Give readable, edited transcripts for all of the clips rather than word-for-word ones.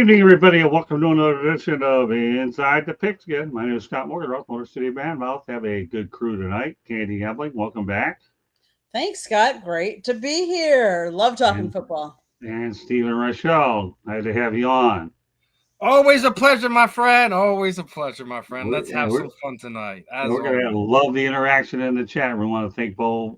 evening, everybody, and welcome to another edition of Inside the Pigskin. My name is Scott Morgan, Motor City Bandmouth. Have a good crew tonight. Candy Hebling, welcome back. Thanks, Scott. Great to be here. Love talking And, football. and Stephen Rochelle, glad to have you on. Always a pleasure, my friend. Always a pleasure, my friend. Let's Yeah, have some fun tonight. we're going to love the interaction in the chat. We want to thank both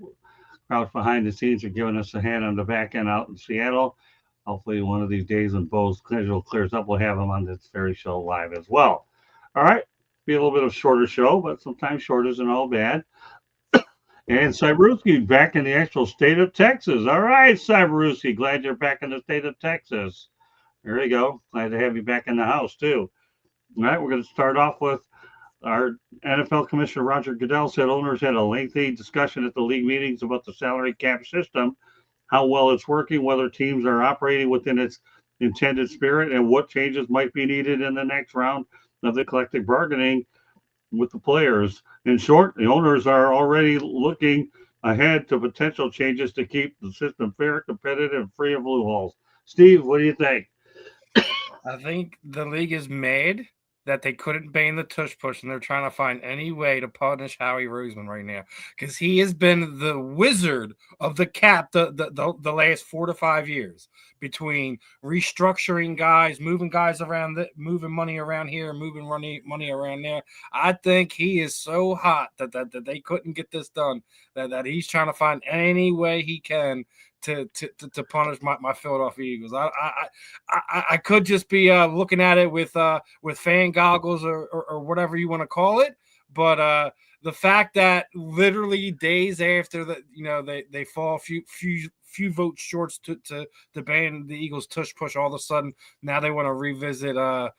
crowds behind the scenes for giving us a hand on the back end out in Seattle. Hopefully, one of these days when Bo's schedule clears up, we'll have him on this very show live as well. All right. Be a little bit of a shorter show, but sometimes short isn't all bad. And Cyberowski back in the actual state of Texas. All right, Cyberowski, glad you're back in the state of Texas. There you go. Glad to have you back in the house, too. All right, we're going to start off with our NFL Commissioner Roger Goodell said owners had a lengthy discussion at the league meetings about the salary cap system, how well it's working, whether teams are operating within its intended spirit, and what changes might be needed in the next round of the collective bargaining with the players. In short, the owners are already looking ahead to potential changes to keep the system fair, competitive, and free of loopholes. Steve, what do you think? I think the league is mad that they couldn't ban the tush push, and they're trying to find any way to punish Howie Roseman right now because he has been the wizard of the cap the last 4 to 5 years between restructuring guys, moving guys around, moving money around here, moving money around there. I think he is so hot that they couldn't get this done that he's trying to find any way he can to punish my Philadelphia Eagles. I could just be looking at it with fan goggles or whatever you want to call it, but the fact that literally days after that, they fall a few votes short to ban the Eagles tush push, all of a sudden now they want to revisit the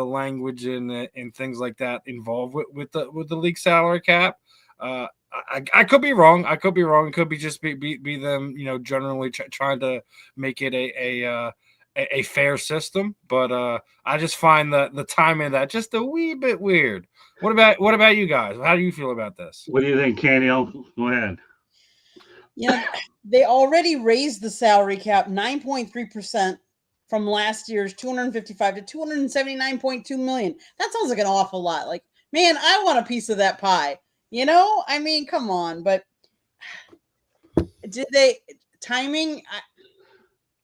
language and things like that involved with the league salary cap. I could be wrong. It could be just be them, generally trying to make it a fair system. But I just find the timing of that just a wee bit weird. What about you guys? How do you feel about this? What do you think, Candy? Go ahead. They already raised the salary cap 9.3% from last year's 255 to 279.2 million. That sounds like an awful lot. Like, man, I want a piece of that pie. I mean, come on, but did they timing?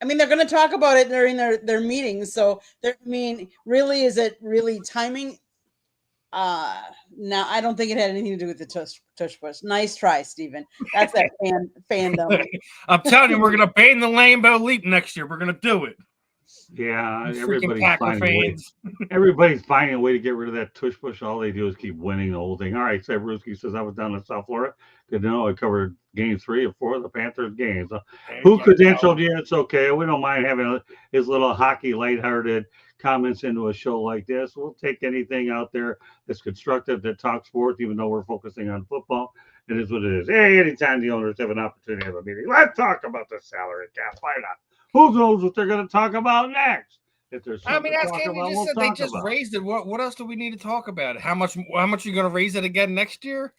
I mean, they're going to talk about it during their meetings. So, really, is it really timing? No, I don't think it had anything to do with the tush push. Nice try, Stephen. That's that fandom. I'm telling you, we're going to ban the Lambeau Leap next year. We're going to do it. Yeah, everybody's finding a way to get rid of that tush push. All they do is keep winning the whole thing. All right, Sabruski says I was down in South Florida. Good to know I covered game 3 of 4 of the Panthers games. Who credentialed you? It's okay. We don't mind having his little hockey lighthearted comments into a show like this. We'll take anything out there that's constructive that talks sports, even though we're focusing on football. It is what it is. Hey, anytime the owners have an opportunity to have a meeting, let's talk about the salary cap. Why not? Who knows what they're going to talk about next? If there's something to talk about, we'll talk they about. just raised it. What else do we need to talk about? How much are you going to raise it again next year?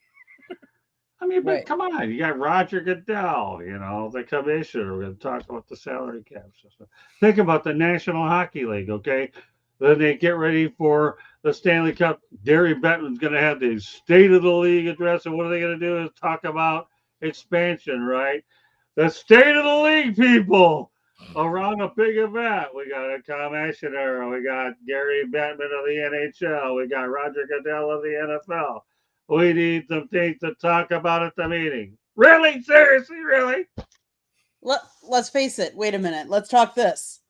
I mean, but come on, you got Roger Goodell, the commissioner. We're going to talk about the salary cap system. Think about the National Hockey League, okay? Then they get ready for the Stanley Cup. Gary Bettman's going to have the State of the League address, and what are they going to do is talk about expansion, right? The State of the League, people. Around a big event, we got a commissioner, we got Gary Bettman of the NHL, we got Roger Goodell of the NFL. We need some things to talk about at the meeting. Really? Seriously? Really? Let's face it. Wait a minute. Let's talk this.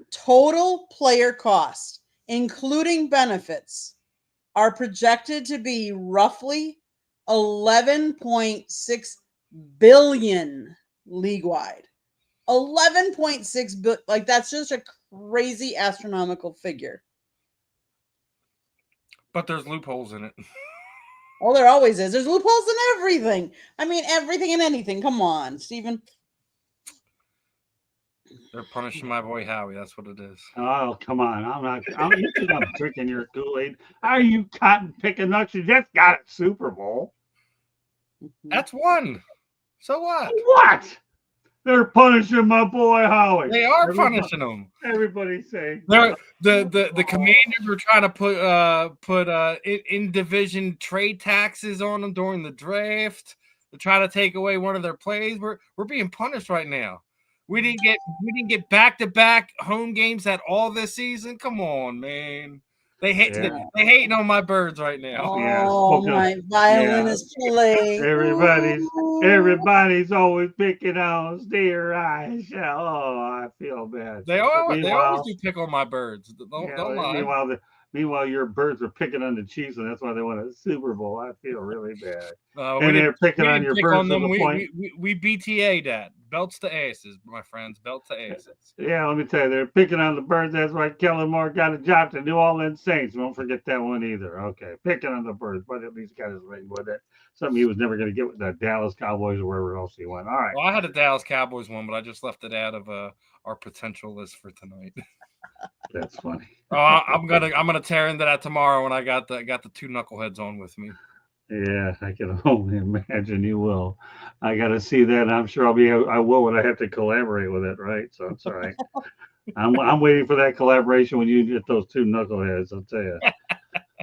Total player cost, including benefits, are projected to be roughly $11.6 billion league-wide. 11.6 billion. Like, that's just a crazy astronomical figure. But there's loopholes in it. Oh, there always is. There's loopholes in everything. I mean, everything and anything. Come on, Stephen. They're punishing my boy Howie. That's what it is. Oh, come on. I'm drinking your Kool-Aid. Are you cotton picking nuts? You just got a Super Bowl. That's one. So what? What? They're punishing my boy Howie. They are punishing him. Everybody's saying The Commanders were trying to put in division trade taxes on them during the draft to try to take away one of their plays. We're being punished right now. We didn't get back-to-back home games at all this season. Come on, man. They hating on my birds right now. Oh, my violin is playing. Everybody's always picking on Steer Eyes. Oh, I feel bad. They always do pick on my birds. Don't lie. Meanwhile, your birds are picking on the Chiefs, and that's why they won a Super Bowl. I feel really bad. And they're picking on your birds. We BTA'd that. Belts to asses, my friends. Belts to asses. Yeah, let me tell you, they're picking on the birds. That's why Kellen Moore got a job to New Orleans Saints. Don't forget that one either. Okay, picking on the birds, but at least got his ring with it. Something he was never going to get with the Dallas Cowboys or wherever else he went. All right. Well, I had a Dallas Cowboys one, but I just left it out of our potential list for tonight. That's funny. I'm gonna tear into that tomorrow when I got the two knuckleheads on with me. Yeah, I can only imagine you will. I got to see that. And I'm sure I will when I have to collaborate with it, right? So it's all right. I'm waiting for that collaboration when you get those two knuckleheads. I'll tell you.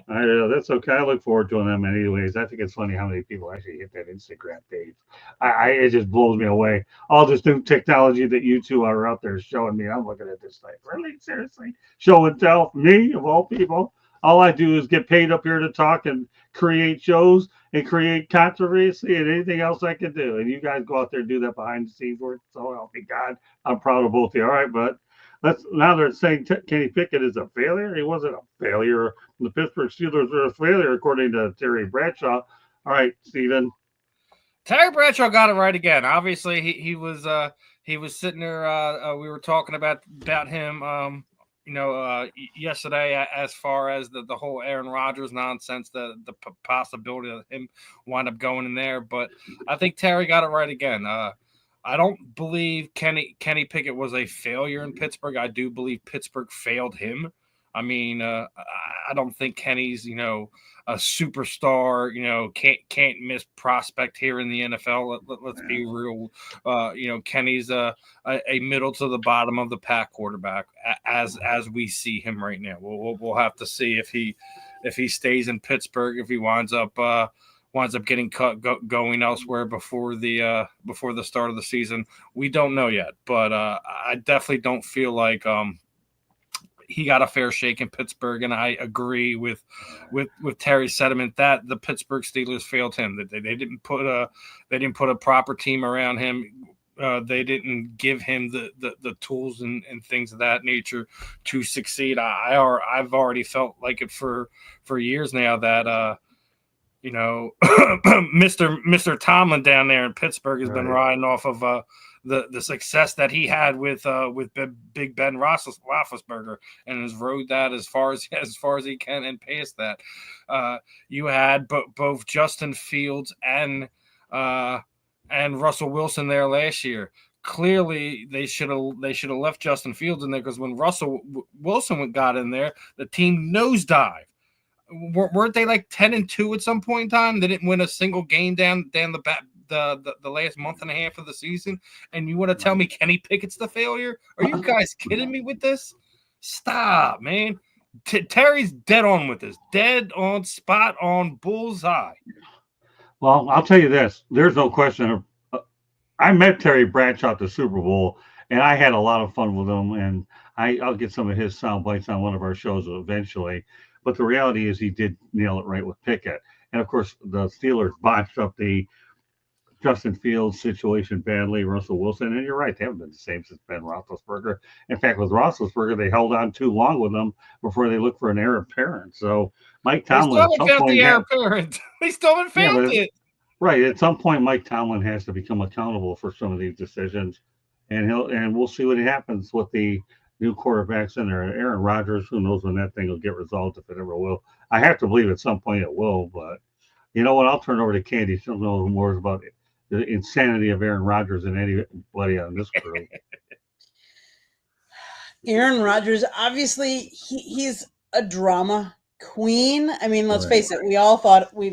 That's okay. I look forward to them anyways. I think it's funny how many people actually hit that Instagram page. It just blows me away. All this new technology that you two are out there showing me. I'm looking at this like, really? Seriously? Show and tell? Me, of all people? All I do is get paid up here to talk and create shows and create controversy and anything else I can do. And you guys go out there and do that behind the scenes work. So help me God. I'm proud of both of you. All right, but now they're saying Kenny Pickett is a failure. He wasn't a failure. The Pittsburgh Steelers were a failure, according to Terry Bradshaw. All right, Steven. Terry Bradshaw got it right again. Obviously, he was sitting there. We were talking about him. Yesterday, as far as the whole Aaron Rodgers nonsense, the possibility of him wind up going in there. But I think Terry got it right again. I don't believe Kenny Pickett was a failure in Pittsburgh. I do believe Pittsburgh failed him. I mean, I don't think Kenny's, a superstar, can't miss prospect here in the NFL. Let's be real. Kenny's a middle to the bottom of the pack quarterback as we see him right now. We'll have to see if he stays in Pittsburgh, if he winds up getting cut going elsewhere before the start of the season. We don't know yet, but I definitely don't feel like he got a fair shake in Pittsburgh, and I agree with Terry's sentiment that the Pittsburgh Steelers failed him. That they didn't put a proper team around him. They didn't give him the tools and things of that nature to succeed. I've already felt like it for years now that Mr. Tomlin down there in Pittsburgh has been riding off of the success that he had with Big Ben Roethlisberger, and has rode that as far as he can and past that. You had both Justin Fields and Russell Wilson there last year. Clearly, they should have left Justin Fields in there, because when Russell Wilson got in there, the team nosedived. Weren't they like 10-2 at some point in time? They didn't win a single game down the last month and a half of the season, and you want to tell me Kenny Pickett's the failure? Are you guys kidding me with this? Stop, man. Terry's dead on with this. Dead on, spot on, bullseye. Well, I'll tell you this. There's no question. I met Terry Bradshaw at the Super Bowl, and I had a lot of fun with him, and I'll get some of his sound bites on one of our shows eventually. But the reality is he did nail it right with Pickett. And, of course, the Steelers botched up the Justin Fields situation badly, Russell Wilson. And you're right, they haven't been the same since Ben Roethlisberger. In fact, with Roethlisberger, they held on too long with him before they looked for an heir apparent. So Mike Tomlin They still haven't found it. Right. At some point, Mike Tomlin has to become accountable for some of these decisions. And we'll see what happens with the new quarterbacks in there. Aaron Rodgers, who knows when that thing will get resolved, if it ever will. I have to believe at some point it will, but you know what? I'll turn over to Candy. She'll know more about the insanity of Aaron Rodgers than anybody on this crew. Aaron Rodgers, obviously, he's a drama queen. I mean, let's face it. We've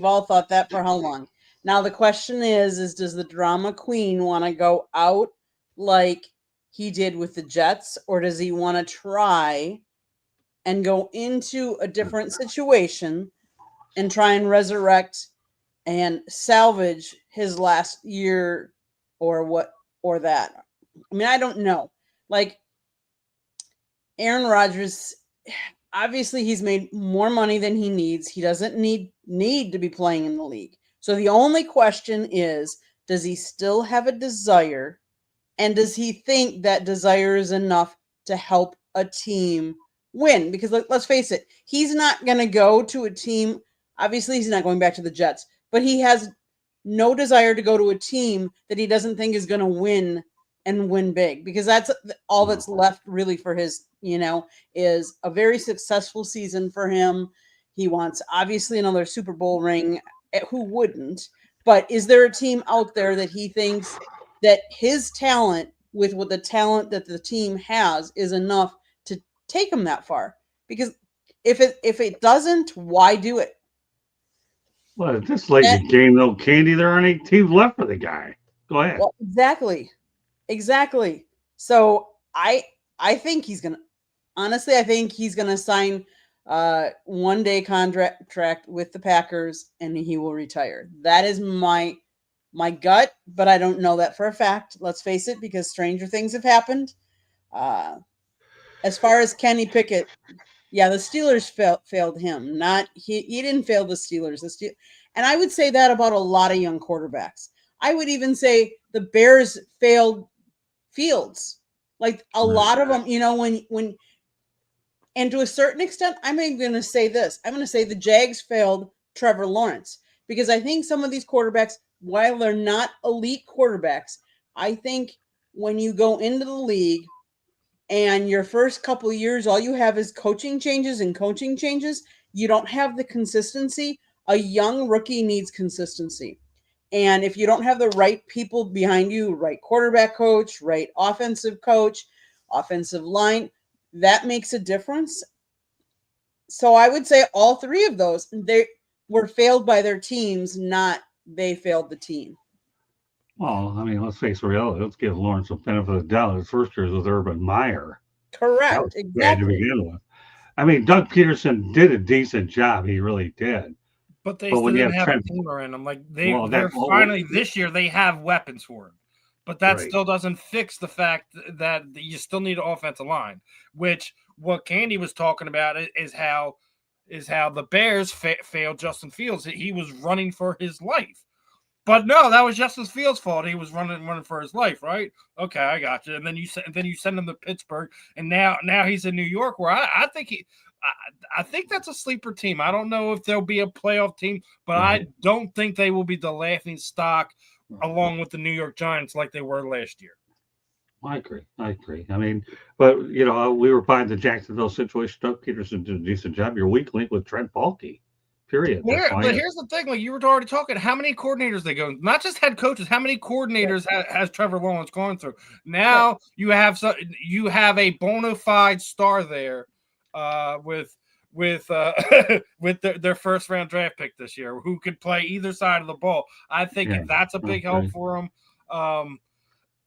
all thought that for how long? Now the question is does the drama queen want to go out like he did with the Jets, or does he want to try and go into a different situation and try and resurrect and salvage his last year or what or that? I mean, I don't know. Like Aaron Rodgers, obviously he's made more money than he needs. He doesn't need to be playing in the league. So the only question is, does he still have a desire? And does he think that desire is enough to help a team win? Because let's face it, he's not going to go to a team. Obviously, he's not going back to the Jets, but he has no desire to go to a team that he doesn't think is going to win and win big, because that's all that's left really for his, is a very successful season for him. He wants obviously another Super Bowl ring. Who wouldn't? But is there a team out there that he thinks that his talent with the talent that the team has is enough to take him that far? Because if it doesn't, why do it? Well, at this late in the game, though, Candy, there aren't any teams left for the guy. Go ahead. Well, exactly. So I think he's gonna. Honestly, I think he's gonna sign one-day contract with the Packers, and he will retire. That is my gut, but I don't know that for a fact. Let's face it, because stranger things have happened. As far as Kenny Pickett, yeah, the Steelers failed him. Not he didn't fail the Steelers. And I would say that about a lot of young quarterbacks. I would even say the Bears failed Fields. Like a lot of them, when and to a certain extent, I'm even going to say this. I'm going to say the Jags failed Trevor Lawrence, because I think some of these quarterbacks, while they're not elite quarterbacks, I think when you go into the league and your first couple of years, all you have is coaching changes, you don't have the consistency. A young rookie needs consistency. And if you don't have the right people behind you, right quarterback coach, right offensive coach, offensive line, that makes a difference. So I would say all three of those, they were failed by their teams, not they failed the team. Well, I mean, let's face reality. Let's give Lawrence the benefit of the doubt. His first year was with Urban Meyer. Correct. Bad Exactly. to begin with. I mean, Doug Peterson did a decent job. He really did. But they But still when you didn't have have a Trent, team around them. Like well, they're that well, finally this year they have weapons for him. But that Right. still doesn't fix the fact that you still need an offensive line. Which what Candy was talking about is how the Bears failed Justin Fields. He was running for his life. But no, that was Justin Fields' fault. He was running for his life, right? Okay, I got you. And then you send him to Pittsburgh, and now he's in New York, where I think I think that's a sleeper team. I don't know if there'll be a playoff team, but Right. I don't think they will be the laughing stock along with the New York Giants like they were last year. I agree. I mean, but we were buying the Jacksonville situation. Doug Peterson did a decent job. Your weak link with Trent Baalke. Period. That's why. But here's the thing: like you were already talking, how many coordinators they go? Not just head coaches. How many coordinators has Trevor Lawrence gone through? Now you have a bona fide star there, with with their first round draft pick this year, who could play either side of the ball. I think that's a big help for them.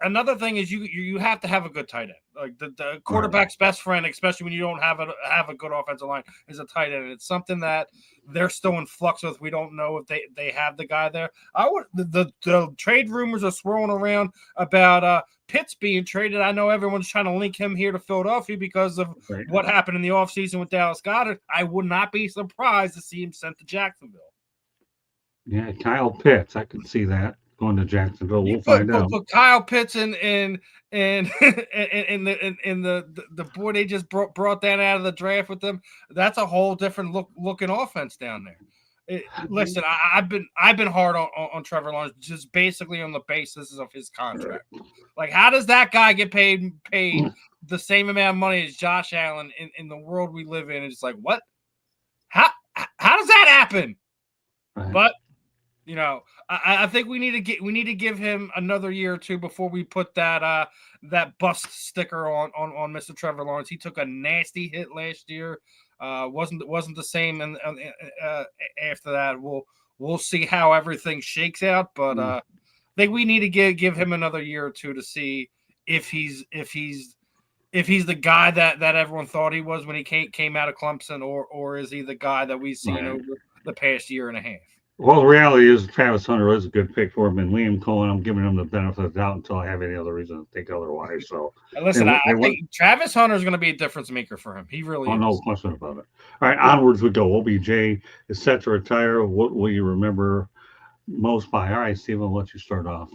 Another thing is you have to have a good tight end. Like the quarterback's best friend, especially when you don't have a good offensive line, is a tight end. It's something that they're still in flux with. We don't know if they have the guy there. The trade rumors are swirling around about Pitts being traded. I know everyone's trying to link him here to Philadelphia because of what happened in the offseason with Dallas Goedert. I would not be surprised to see him sent to Jacksonville. Yeah, Kyle Pitts. I can see that going to Jacksonville. We'll find out. Put Kyle Pitts and the boy they just brought that out of the draft with them. That's a whole different looking offense down there. Listen, I've been hard on Trevor Lawrence just basically on the basis of his contract. Like, how does that guy get paid the same amount of money as Josh Allen in the world we live in? It's like, what? How does that happen? Right. But I think we need to give him another year or two before we put that bust sticker on Mr. Trevor Lawrence. He took a nasty hit last year. Wasn't the same, and after that, we'll see how everything shakes out. But I think we need to give him another year or two to see if he's the guy that everyone thought he was when he came out of Clemson, or is he the guy that we've seen over the past year and a half? Well, the reality is Travis Hunter is a good pick for him, and Liam Cohen, I'm giving him the benefit of the doubt until I have any other reason to think otherwise. So, listen, I think Travis Hunter is going to be a difference maker for him. He really is. No question about it. All right, onwards we go. OBJ is set to retire. What will you remember most by? All right, Steve, I'll let you start off.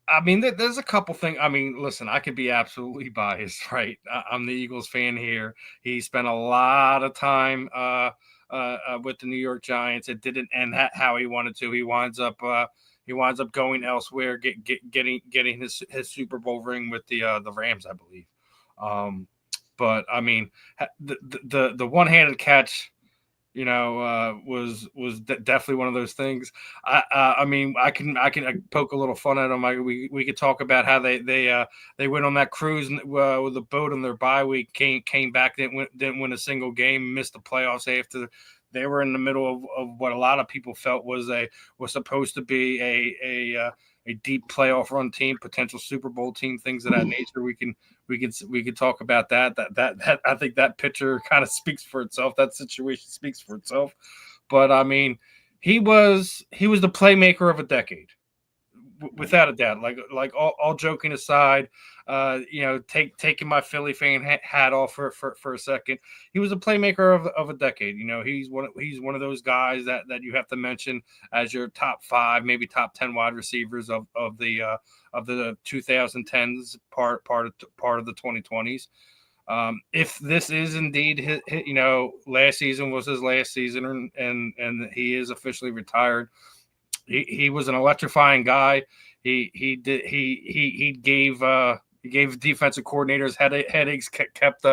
I mean, there's a couple things. I mean, listen, I could be absolutely biased, right? I'm the Eagles fan here. He spent a lot of time with the New York Giants. It didn't end how he wanted to. He winds up going elsewhere, getting his Super Bowl ring with the Rams, I believe. But I mean, the one-handed catch, was definitely one of those things. I mean, I can poke a little fun at them. We could talk about how they went on that cruise with a boat on their bye week, came back, didn't win a single game, missed the playoffs after they were in the middle of what a lot of people felt was supposed to be a deep playoff run team, potential Super Bowl team, things of that nature. We could talk about that. That I think that picture kind of speaks for itself. That situation speaks for itself. But I mean, he was the playmaker of a decade, without a doubt. Like all joking aside, taking my Philly fan hat off for a second, he was a playmaker of a decade. He's one of those guys that you have to mention as your top 5, maybe top 10 wide receivers of the 2010s part of the 2020s. If this is indeed his, last season was his last season, and he is officially retired. He was an electrifying guy. He gave defensive coordinators headaches, kept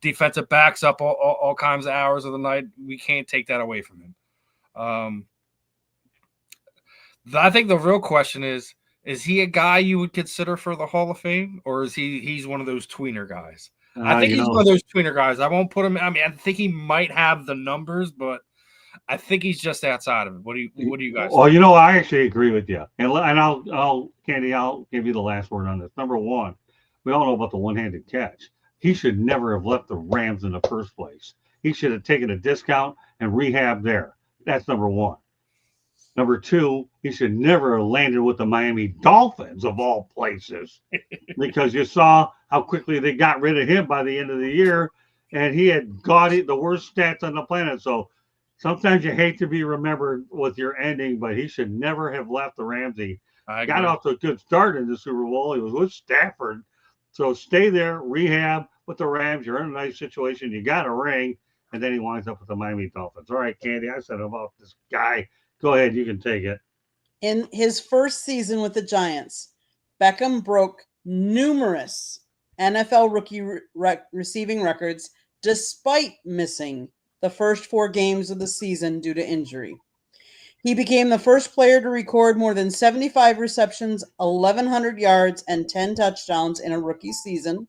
defensive backs up all kinds of hours of the night. We can't take that away from him. I think the real question is he a guy you would consider for the Hall of Fame, or is he's one of those tweener guys? I think he's one of those tweener guys. I won't put him. I mean, I think he might have the numbers, but I think he's just outside of it. What do you guys think? Well, I actually agree with you. And Candy, I'll give you the last word on this. Number one, we all know about the one-handed catch. He should never have left the Rams in the first place. He should have taken a discount and rehab there. That's number one. Number two, he should never have landed with the Miami Dolphins, of all places, because you saw how quickly they got rid of him by the end of the year, and he had the worst stats on the planet. So sometimes you hate to be remembered with your ending, but he should never have left the Rams. He got off to a good start in the Super Bowl. He was with Stafford. So stay there, rehab with the Rams. You're in a nice situation. You got a ring, and then he winds up with the Miami Dolphins. All right, Candy, I said about this guy. Go ahead, you can take it. In his first season with the Giants, Beckham broke numerous NFL rookie receiving records despite missing the first 4 games of the season due to injury. He became the first player to record more than 75 receptions, 1,100 yards, and 10 touchdowns in a rookie season,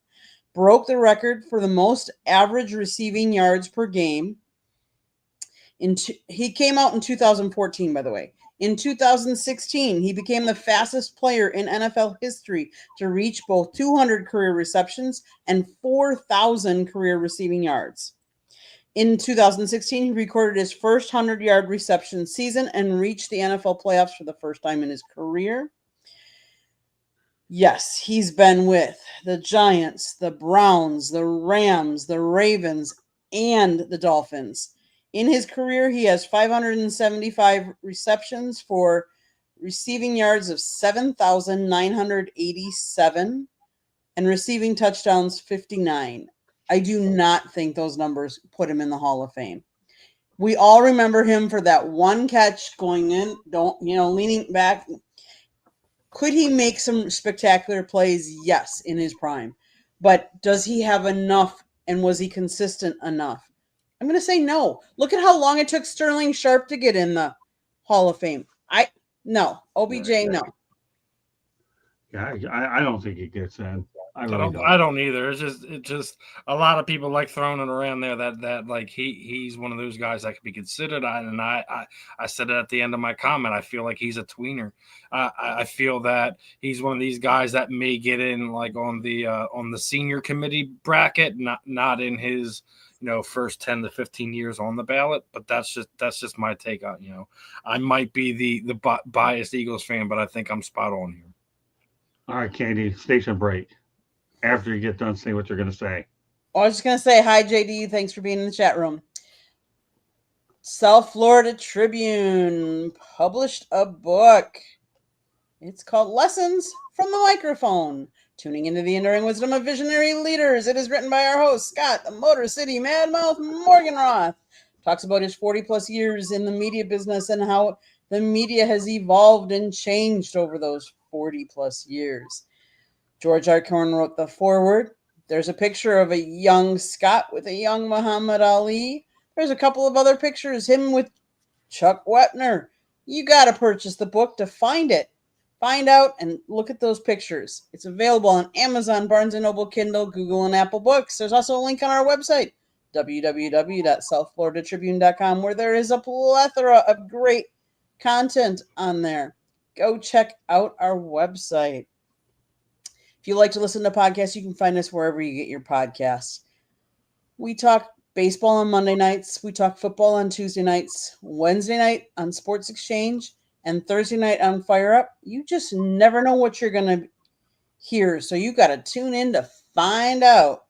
broke the record for the most average receiving yards per game. He came out in 2014, by the way. In 2016, he became the fastest player in NFL history to reach both 200 career receptions and 4,000 career receiving yards. In 2016, he recorded his first 100-yard reception season and reached the NFL playoffs for the first time in his career. Yes, he's been with the Giants, the Browns, the Rams, the Ravens, and the Dolphins. In his career, he has 575 receptions for receiving yards of 7,987 and receiving touchdowns 59. I do not think those numbers put him in the Hall of Fame. We all remember him for that one catch going in, leaning back. Could he make some spectacular plays? Yes, in his prime. But does he have enough, and was he consistent enough? I'm going to say no. Look at how long it took Sterling Sharp to get in the Hall of Fame. No. OBJ, no. Yeah, I don't think he gets in. I really don't. I don't either. It's just a lot of people like throwing it around there that like he's one of those guys that could be considered. I said it at the end of my comment. I feel like he's a tweener. I feel that he's one of these guys that may get in like on the senior committee bracket, not in his first 10 to 15 years on the ballot. But that's just my take on I might be the biased Eagles fan, but I think I'm spot on here. All right, Candy, station break. After you get done, say what you're going to say. I was just going to say, hi, JD. Thanks for being in the chat room. South Florida Tribune published a book. It's called Lessons from the Microphone, Tuning into the Enduring Wisdom of Visionary Leaders. It is written by our host, Scott, the Motor City Madmouth Morganroth. Talks about his 40-plus years in the media business and how the media has evolved and changed over those 40-plus years. George Arcorn wrote the foreword. There's a picture of a young Scott with a young Muhammad Ali. There's a couple of other pictures, him with Chuck Wepner. You got to purchase the book to find it. Find out and look at those pictures. It's available on Amazon, Barnes & Noble, Kindle, Google, and Apple Books. There's also a link on our website, www.southfloridatribune.com, where there is a plethora of great content on there. Go check out our website. If you like to listen to podcasts, you can find us wherever you get your podcasts. We talk baseball on Monday nights. We talk football on Tuesday nights, Wednesday night on Sports Exchange, and Thursday night on Fire Up. You just never know what you're going to hear, so you got to tune in to find out.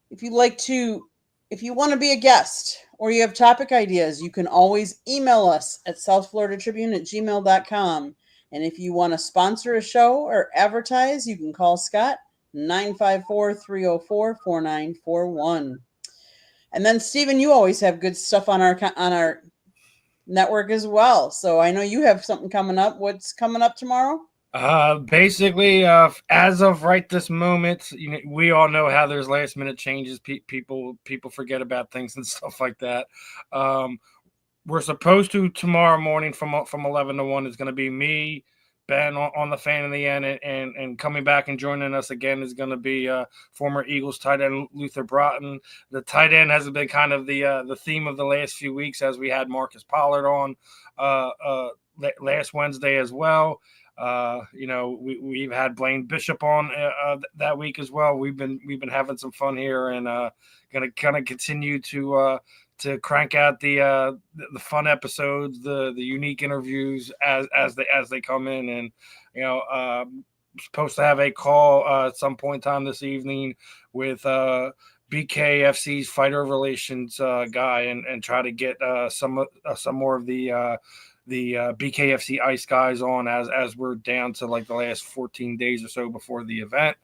If you want to be a guest or you have topic ideas, you can always email us at southfloridatribune@gmail.com. And if you want to sponsor a show or advertise, you can call Scott, 954-304-4941. And then, Stephen, you always have good stuff on our network as well. So I know you have something coming up. What's coming up tomorrow? Basically, as of right this moment, we all know how there's last minute changes. People forget about things and stuff like that. We're supposed to tomorrow morning from 11 to 1 is going to be me, Ben on the Fan in the End, and coming back and joining us again is going to be former Eagles tight end Luther Broughton. The tight end has been kind of the theme of the last few weeks, as we had Marcus Pollard on last Wednesday as well. We've had Blaine Bishop on that week as well. We've been having some fun here, and gonna kind of continue to crank out the fun episodes, the unique interviews as they come in, and supposed to have a call at some point in time this evening with BKFC's fighter relations guy, and try to get some more of the BKFC Ice guys on as we're down to like the last 14 days or so before the event.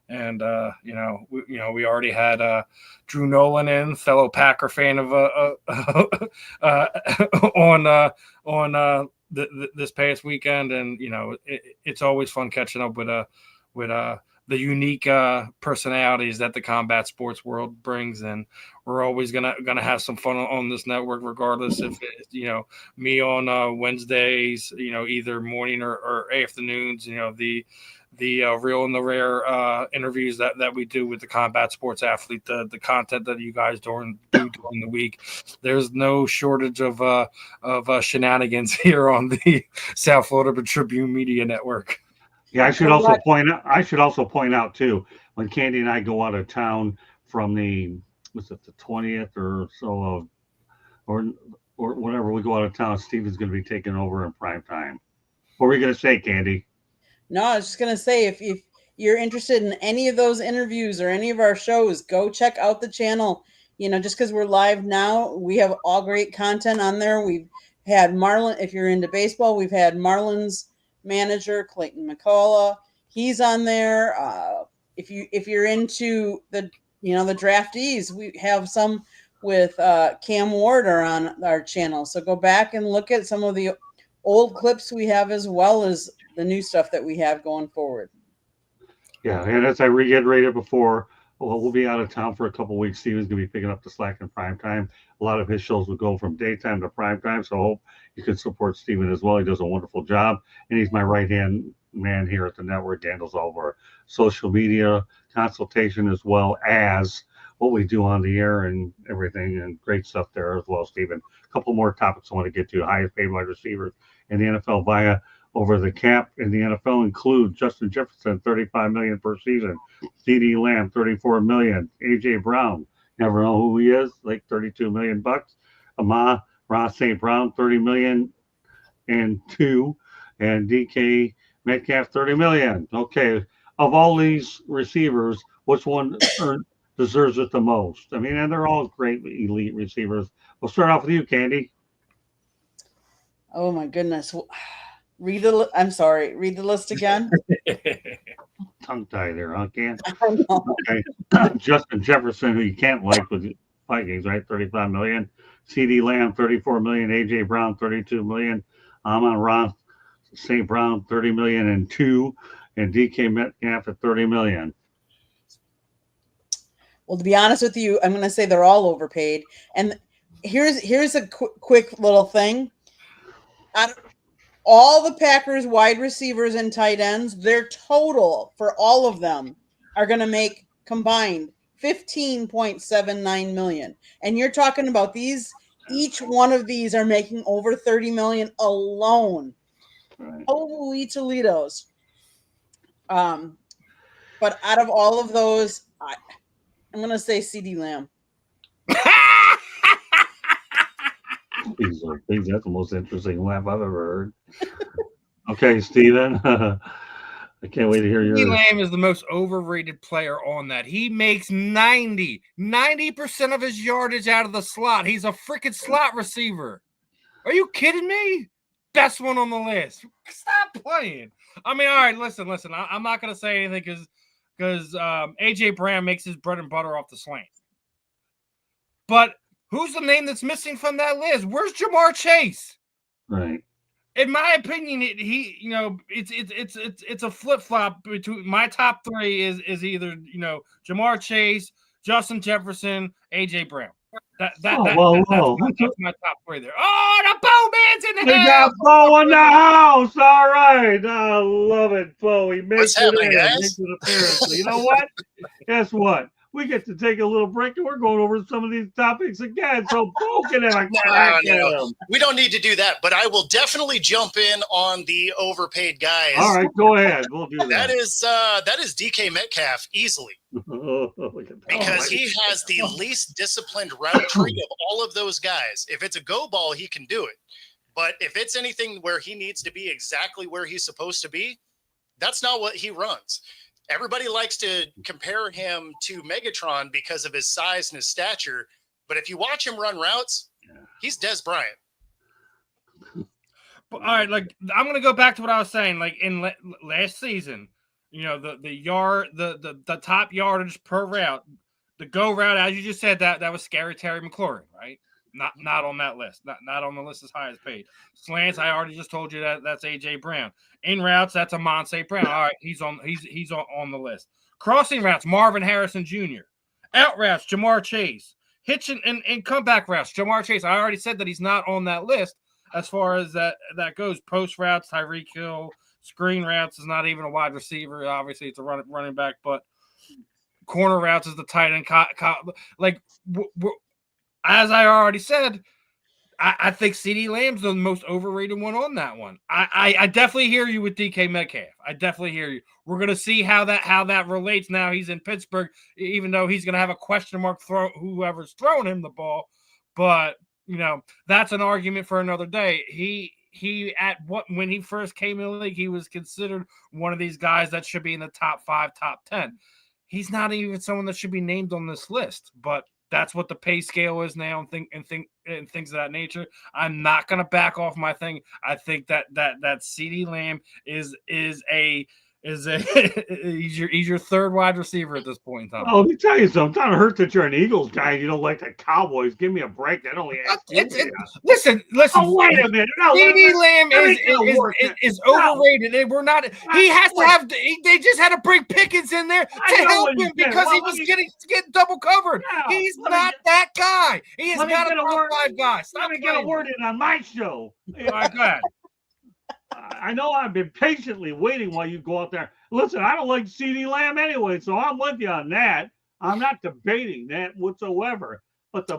And we already had Drew Nolan in, fellow Packer fan of on this past weekend, and it's always fun catching up with the unique personalities that the combat sports world brings, and we're always gonna have some fun on this network, regardless if it's me on Wednesdays, either morning or afternoons, the real and the rare interviews that we do with the combat sports athlete, the content that you guys do during the week. There's no shortage of shenanigans here on the South Florida Tribune Media Network. Yeah, I should also point out too, when Candy and I go out of town from the 20th or so of or whatever, we go out of town, Steve is going to be taking over in prime time. What were you going to say, Candy? No, I was just going to say, if you're interested in any of those interviews or any of our shows, go check out the channel. Just because we're live now, we have all great content on there. We've had Marlin, if you're into baseball, we've had Marlins manager Clayton McCullough. He's on there. If you're into the draftees, we have some with Cam Ward are on our channel. So go back and look at some of the old clips we have, as well as the new stuff that we have going forward. Yeah, and as I reiterated before, we'll be out of town for a couple of weeks. Steven's going to be picking up the slack in prime time. A lot of his shows will go from daytime to prime time, so I hope you can support Steven as well. He does a wonderful job, and he's my right-hand man here at the network handles all of our social media consultation as well as what we do on the air and everything, and great stuff there as well, Stephen. A couple more topics I want to get to. Highest paid wide receivers in the NFL via over the cap in the NFL include Justin Jefferson, $35 million per season, CeeDee Lamb, $34 million, AJ Brown, never know who he is, like $32 million bucks. Amon-Ra St. Brown, $30 million and two, and DK Metcalf, $30 million. Okay, of all these receivers, which one deserves it the most? I mean, and they're all great elite receivers. We'll start off with you, Candy. Oh my goodness. Read the list again. Tongue tie there, huh, Can? I know. Okay. Justin Jefferson, who you can't like with the Vikings, right? $35 million. CeeDee Lamb, $34 million. AJ Brown, $32 million. Amon-Ra St. Brown, $30 million and two, and DK Metcalf at $30 million. Well, to be honest with you, I'm going to say they're all overpaid. And here's a quick little thing. Out of all the Packers wide receivers and tight ends, their total for all of them are going to make combined $15.79 million. And you're talking about each one of these are making over $30 million alone. Right. Holy Toledos. But out of all of those, I'm going to say CeeDee Lamb. That's the most interesting laugh I've ever heard. Okay, Steven. I can't wait to hear yours. CeeDee Lamb is the most overrated player on that. He makes 90% of his yardage out of the slot. He's a freaking slot receiver. Are you kidding me? Best one on the list. Stop playing. I mean, all right, listen. I'm not going to say anything because AJ Brown makes his bread and butter off the slant. But who's the name that's missing from that list? Where's Jamar Chase? Right. In my opinion, it's a flip flop between my top three is either Jamar Chase, Justin Jefferson, AJ Brown. That's my top three there. Oh, the Bo man's in the house. We got Bo in the house. All right, I love it, Bo. He makes it in. Makes an appearance. So you know what? Guess what? We get to take a little break, and we're going over some of these topics again. So Bo can have a crack at them. We don't need to do that, but I will definitely jump in on the overpaid guys. All right, go ahead. We'll do that. That is DK Metcalf easily. Because he has the least disciplined route tree of all of those guys. If it's a go ball, he can do it. But if it's anything where he needs to be exactly where he's supposed to be, that's not what he runs. Everybody likes to compare him to Megatron because of his size and his stature. But if you watch him run routes, he's Des Bryant. But, all right, like I'm going to go back to what I was saying. Like in last season, the top yardage per route, the go route, as you just said, that was Scary Terry McLaurin, right? Not on that list. Not on the list as high as paid. Slants, I already just told you that's AJ Brown. In routes, that's Amon St. Brown. All right, he's on the list. Crossing routes, Marvin Harrison Jr. Out routes, Jamar Chase. Hitch and comeback routes, Jamar Chase. I already said that he's not on that list as far as that goes. Post routes, Tyreek Hill. Screen routes is not even a wide receiver. Obviously, it's a running back, but corner routes is the tight end. As I already said, I think CeeDee Lamb's the most overrated one on that one. I definitely hear you with DK Metcalf. I definitely hear you. We're going to see how that relates now. He's in Pittsburgh, even though he's going to have a question mark whoever's throwing him the ball. But, that's an argument for another day. When he first came in the league, he was considered one of these guys that should be in the top 5, top 10. He's not even someone that should be named on this list, but that's what the pay scale is now and things of that nature. I'm not going to back off my thing. I think that CeeDee Lamb is he's your third wide receiver at this point in time. Oh, let me tell you something. I'm trying to hurt that you're an Eagles guy and you don't like the Cowboys. Give me a break. That only listen. Oh, wait a minute. No, CeeDee Lamb is overrated. We're not. He has to have. They just had to bring Pickens in there to help him because he was getting double covered. He's not that guy. He is not a top 5 guy. Let me get a word in on my show. All right, go ahead. I know I've been patiently waiting while you go out there. Listen, I don't like CeeDee Lamb anyway, so I'm with you on that. I'm not debating that whatsoever. But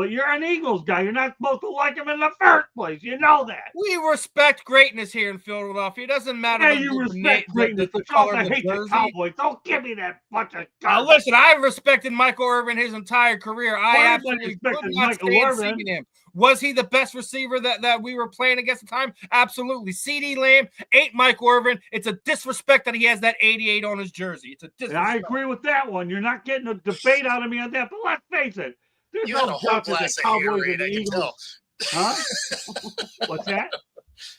you're an Eagles guy. You're not supposed to like him in the first place. You know that. We respect greatness here in Philadelphia. It doesn't matter. Yeah, you respect greatness, but you also hate the Cowboys. Don't give me that bunch of garbage. Listen, I respected Michael Irvin his entire career. I absolutely respected could not Michael stand Irvin. seeing him. Was he the best receiver that we were playing against at the time? Absolutely. CeeDee Lamb ain't Michael Irvin. It's a disrespect that he has that 88 on his jersey. It's a disrespect. And I agree with that one. You're not getting a debate out of me on that, but let's face it. There's You no had a whole doubt that glass the of Cowboys Haterade, and the I can tell. Eagles. Huh? What's that?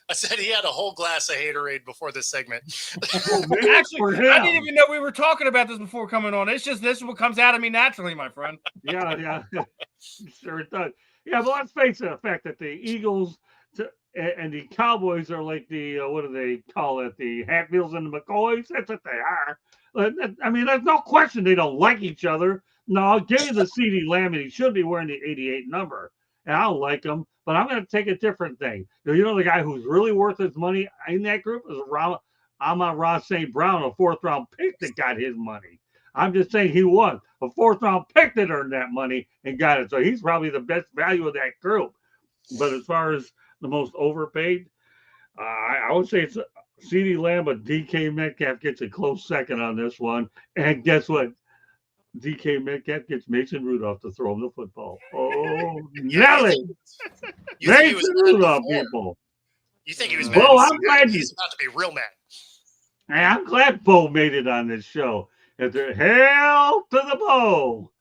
I said he had a whole glass of Haterade before this segment. Actually, I didn't even know we were talking about this before coming on. It's just this is what comes out of me naturally, my friend. Yeah. Sure it does. Yeah, but let's face it, the fact that the Eagles and the Cowboys are like the, what do they call it? The Hatfields and the McCoys? That's what they are. I mean, there's no question they don't like each other. No, I'll give you the CeeDee Lamb, and he should be wearing the 88 number. And I don't like him, but I'm going to take a different thing. You know, the guy who's really worth his money in that group is Amon-Ra St. Brown, a fourth-round pick that got his money. I'm just saying he was a fourth-round pick that earned that money and got it. So he's probably the best value of that group. But as far as the most overpaid, I would say it's CeeDee Lamb, but DK Metcalf gets a close second on this one. And guess what? DK Metcalf gets Mason Rudolph to throw him the football. Oh, Nelly! Mason Rudolph, people. You think he was mad? Well, I'm glad he's about to be real mad. Hey, I'm glad Bo made it on this show. Hail to the Bo.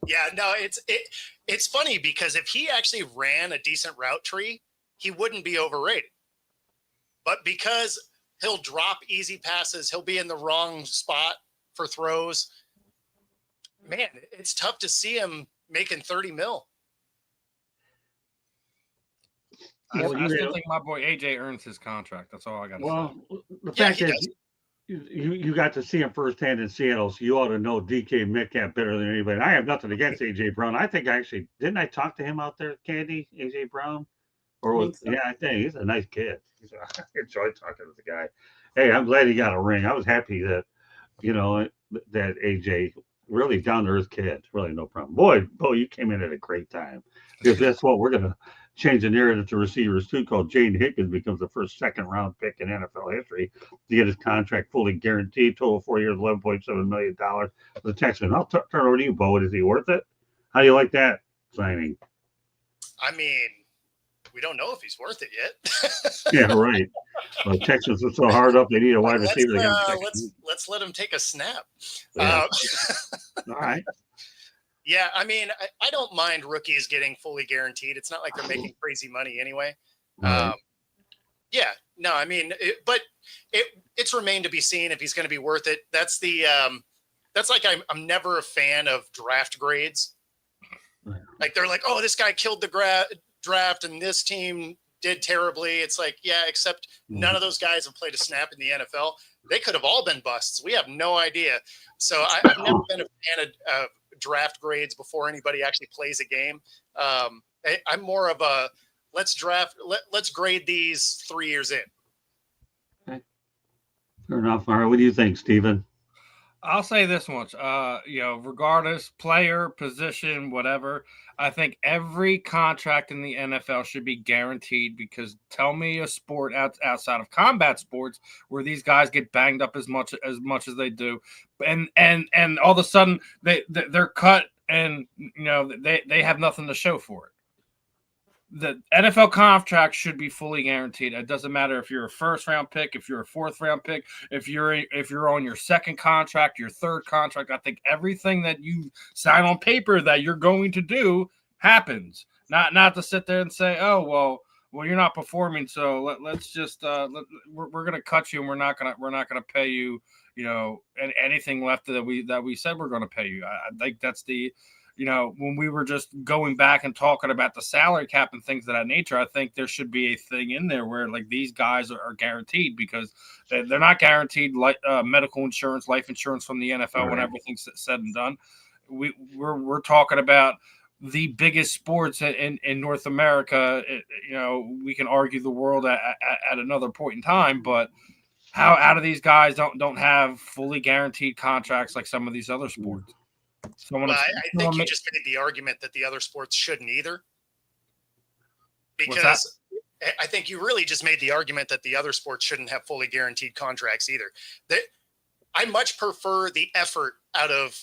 Yeah, no, it's funny because if he actually ran a decent route tree, he wouldn't be overrated. But because he'll drop easy passes, he'll be in the wrong spot for throws. Man, it's tough to see him making 30 mil. I still think my boy AJ earns his contract. That's all I got to say. Well, the fact is, you got to see him firsthand in Seattle, so you ought to know DK Metcalf better than anybody. I have nothing against AJ Brown. I think didn't I talk to him out there, Candy? AJ Brown, I think he's a nice kid. I enjoy talking to the guy. Hey, I'm glad he got a ring. I was happy that that AJ really down to earth kid. Really no problem. Boy, Bo, you came in at a great time because that's what we're gonna change the narrative to receivers too, called Jaden Hickens becomes the first second-round pick in NFL history to get his contract fully guaranteed, total 4 years, $11.7 million for the Texans. I'll turn over to you, Bo. Is he worth it? How do you like that signing? I mean, we don't know if he's worth it yet. Yeah, right. Well, Texans are so hard up; they need a wide receiver. Let's let him take a snap. Yeah. All right. Yeah, I mean, I don't mind rookies getting fully guaranteed. It's not like they're making crazy money anyway. Right. Yeah, no, I mean, it's remained to be seen if he's going to be worth it. That's like I'm never a fan of draft grades. Like they're like, oh, this guy killed the draft and this team did terribly. It's like, yeah, except none of those guys have played a snap in the NFL. They could have all been busts. We have no idea. So I've never been a fan of draft grades before anybody actually plays a game. I'm more of a let's grade these 3 years in. Okay. Fair enough. All right. What do you think, Steven? I'll say this much, regardless, player, position, whatever, I think every contract in the NFL should be guaranteed because tell me a sport outside of combat sports where these guys get banged up as much as they do. And all of a sudden they're cut and, they have nothing to show for it. The NFL contract should be fully guaranteed. It doesn't matter if you're a first-round pick, if you're a fourth-round pick, if you're on your second contract, your third contract. I think everything that you sign on paper that you're going to do happens. Not to sit there and say, oh well, you're not performing, so let's just we're going to cut you and we're not going to pay you, anything left that we said we're going to pay you. I think that's the. When we were just going back and talking about the salary cap and things of that nature, I think there should be a thing in there where like these guys are guaranteed because they're not guaranteed like medical insurance, life insurance from the NFL when everything's said and done. We're talking about the biggest sports in North America. We can argue the world at another point in time, but how out of these guys don't have fully guaranteed contracts like some of these other sports? I think you just made the argument that the other sports shouldn't either. Because I think you really just made the argument that the other sports shouldn't have fully guaranteed contracts either. I much prefer the effort out of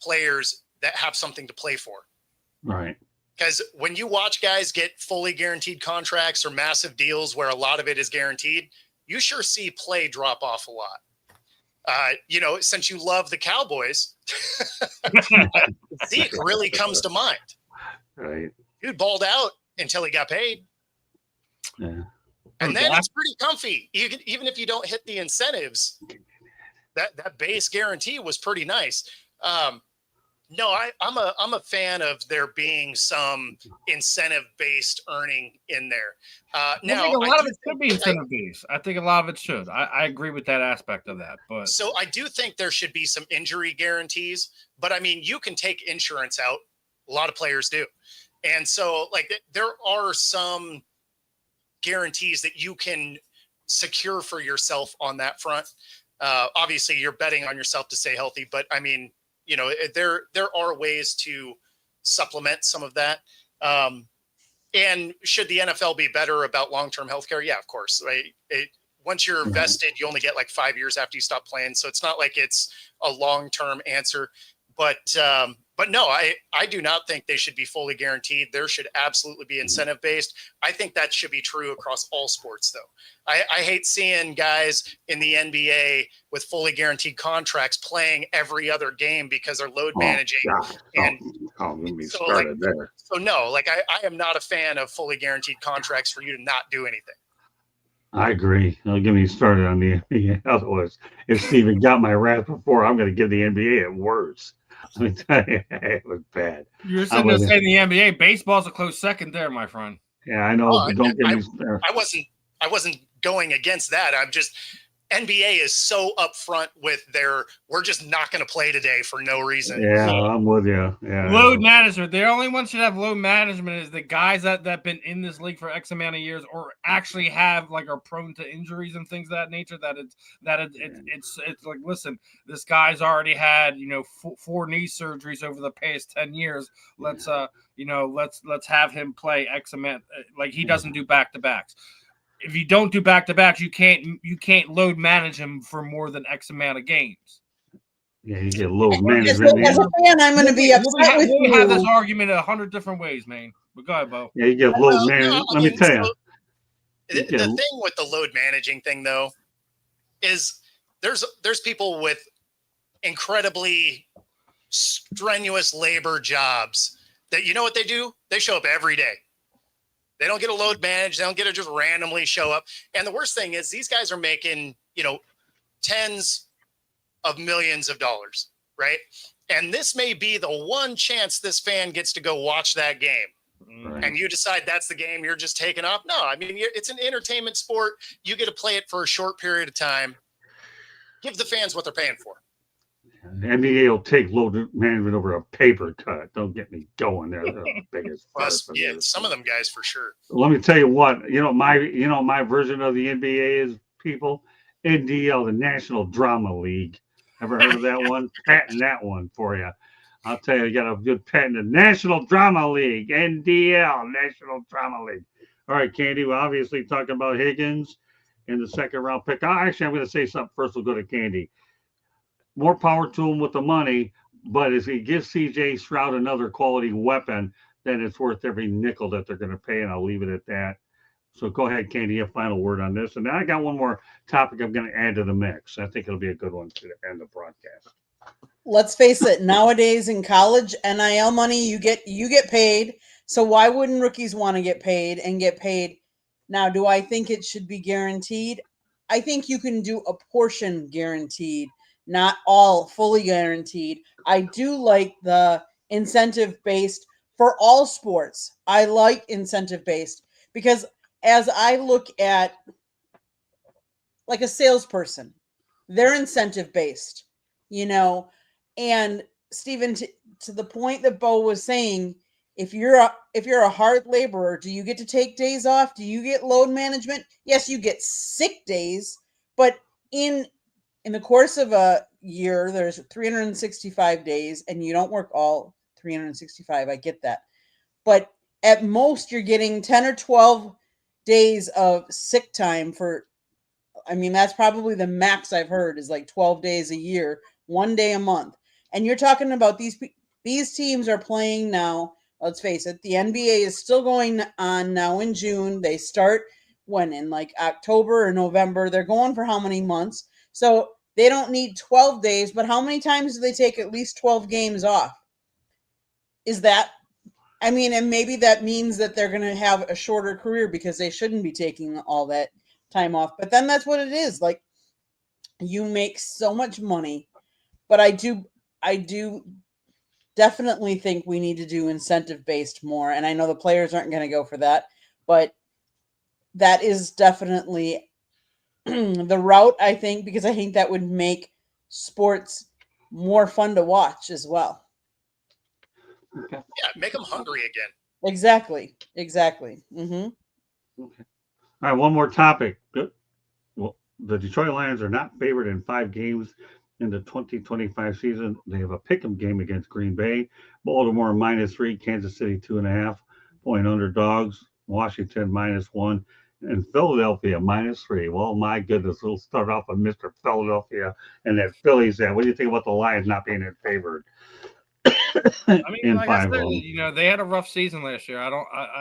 players that have something to play for. Right. Because when you watch guys get fully guaranteed contracts or massive deals where a lot of it is guaranteed, you sure see play drop off a lot. Since you love the Cowboys, Zeke really comes to mind. Right. Dude balled out until he got paid. Yeah. And then it's pretty comfy. Even if you don't hit the incentives, that base guarantee was pretty nice. No, I'm a fan of there being some incentive-based earning in there. Now, I think a lot of it should be incentive-based. I think a lot of it should. I agree with that aspect of that. But so I do think there should be some injury guarantees. But I mean, you can take insurance out. A lot of players do, and so there are some guarantees that you can secure for yourself on that front. Obviously, you're betting on yourself to stay healthy, but I mean, there are ways to supplement some of that. And should the NFL be better about long-term healthcare? Yeah, of course. Right? Once you're vested, you only get 5 years after you stop playing. So it's not like it's a long-term answer, but no, I do not think they should be fully guaranteed. There should absolutely be incentive-based. I think that should be true across all sports, though. I hate seeing guys in the NBA with fully guaranteed contracts playing every other game because they're load managing. So no, I am not a fan of fully guaranteed contracts for you to not do anything. I agree. Don't get me started on the NBA. Otherwise, if Steven got my wrath before, I'm going to give the NBA it worse. Let me tell you, it was bad. You're sitting there saying the NBA. Baseball's a close second there, my friend. Yeah, I know. But don't get me started. I wasn't going against that. I'm just NBA is so upfront with we're just not going to play today for no reason. Yeah, I'm with you. Yeah. Load management. The only one should have load management is the guys that been in this league for X amount of years or actually have are prone to injuries and things of that nature. It's like, listen, this guy's already had 4 knee surgeries over the past 10 years. Let's have him play X amount. He doesn't do back-to-backs. If you don't do back-to-backs, you can't load manage him for more than X amount of games. Yeah, you get load management. As a fan, I'm going to be upset with you. We have this argument 100 different ways, man. But go ahead, Bo. Yeah, you get load management. Let me tell you. The thing with the load managing thing, though, is there's people with incredibly strenuous labor jobs that what they do? They show up every day. They don't get a load manage. They don't get to just randomly show up. And the worst thing is these guys are making, tens of millions of dollars, right? And this may be the one chance this fan gets to go watch that game. Right. And you decide that's the game you're just taking off. No, I mean, it's an entertainment sport. You get to play it for a short period of time. Give the fans what they're paying for. The NBA will take load management over a paper cut. Don't get me going there. They're the biggest. Yeah, some of them guys for sure. Let me tell you what. My version of the NBA is people. NDL, the National Drama League. Ever heard of that one? Patent that one for you. I'll tell you got a good patent. The National Drama League, NDL, National Drama League. All right, Candy. We're obviously talking about Higgins in the second round pick. Actually, I'm going to say something first. We'll go to Candy. More power to him with the money, but if he gives CJ Stroud another quality weapon, then it's worth every nickel that they're going to pay, and I'll leave it at that. So go ahead, Candy, a final word on this. And then I got one more topic I'm going to add to the mix. I think it'll be a good one to end the broadcast. Let's face it, nowadays in college, NIL money, you get paid. So why wouldn't rookies want to get paid and get paid? Now, do I think it should be guaranteed? I think you can do a portion guaranteed. Not all fully guaranteed. I do like the incentive-based for all sports. I like incentive-based because as I look at a salesperson, they're incentive-based, and Stephen, to the point that Bo was saying, If you're a hard laborer, do you get to take days off? Do you get load management? Yes, you get sick days, but in the course of a year, there's 365 days, and you don't work all 365. I get that, but at most, you're getting 10 or 12 days of sick time for. I mean, that's probably the max I've heard is like 12 days a year, 1 day a month, and you're talking about these teams are playing now. Let's face it, the NBA is still going on now in June. They start when in like October or November. They're going for how many months? So they don't need 12 days, but how many times do they take at least 12 games off? Is that, I mean, and maybe that means that they're going to have a shorter career because they shouldn't be taking all that time off. But then that's what it is. Like, you make so much money, but I do definitely think we need to do incentive based more. And I know the players aren't going to go for that, but that is definitely the route, I think, because I think that would make sports more fun to watch as well. Okay. Yeah, make them hungry again. Exactly. Okay. All right, one more topic. Good. Well, the Detroit Lions are not favored in 5 games in the 2025 season. They have a pick'em game against Green Bay, Baltimore -3, Kansas City 2.5-point underdogs, Washington -1, and Philadelphia -3. Well, my goodness, we'll start off with Mr. Philadelphia and that Phillies. What do you think about the Lions not being in favored? I mean, in like I 5 said, of them. you know, they had a rough season last year. I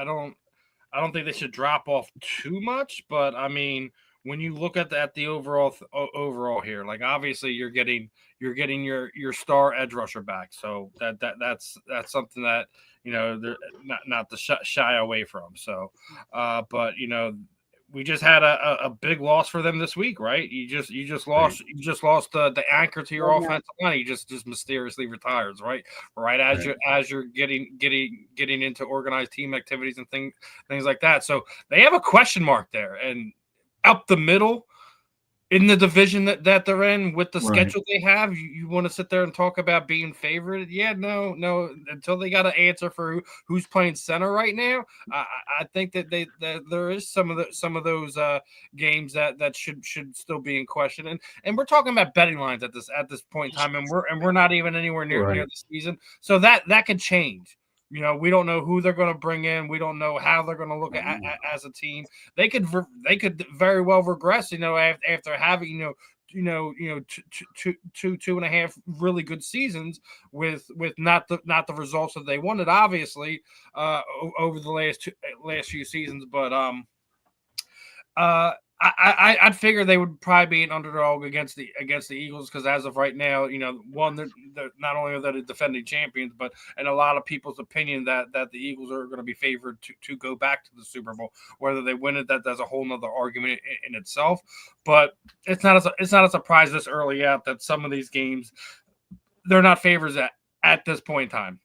don't think they should drop off too much, but I mean, when you look at the overall here, like obviously you're getting your star edge rusher back, so that's something that, you know, they're not to shy away from. So, but you know, we just had a big loss for them this week, right? You just lost the anchor to your offensive line. He just mysteriously retires, right? Right as you're getting into organized team activities and things like that. So they have a question mark there, and up the middle in the division that they're in with the schedule they have, you want to sit there and talk about being favored? Yeah, no. Until they got an answer for who's playing center right now, I think that there is some of those games that should still be in question. And we're talking about betting lines at this point in time, and we're not even anywhere near the season, so that could change. You know, we don't know who they're going to bring in. We don't know how they're going to look at as a team. They could very well regress. You know, after having two and a half really good seasons with not the results that they wanted, obviously, over the last few seasons. But I'd figure they would probably be an underdog against the Eagles, because as of right now, you know, one, they're not only are they the defending champions, but in a lot of people's opinion that the Eagles are going to be favored to go back to the Super Bowl. Whether they win it, that's a whole nother argument in itself. But it's not a surprise this early out that some of these games they're not favorites at this point in time.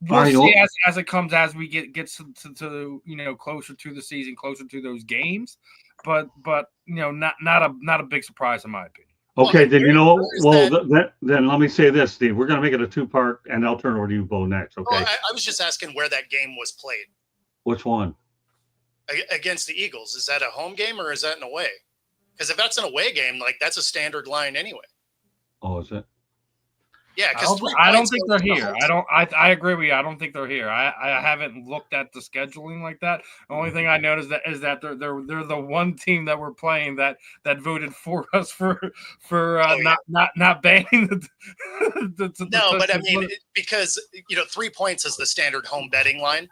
We'll see as it comes, as we get to you know, closer to the season, closer to those games. But you know, not a big surprise in my opinion. Okay, then you know, then let me say this, Steve. We're going to make it a 2-part, and I'll turn over to you, Bo, next. Okay. Well, I was just asking where that game was played. Which one? Against the Eagles. Is that a home game or is that an away? Because if that's an away game, like, that's a standard line anyway. Oh, is it? Yeah, because I don't think they're here. I agree with you. I don't think they're here. I haven't looked at the scheduling like that. The only thing I noticed is that they're the one team that we're playing that voted for us for not banning the no, but I mean, because, you know, 3 points is the standard home betting line.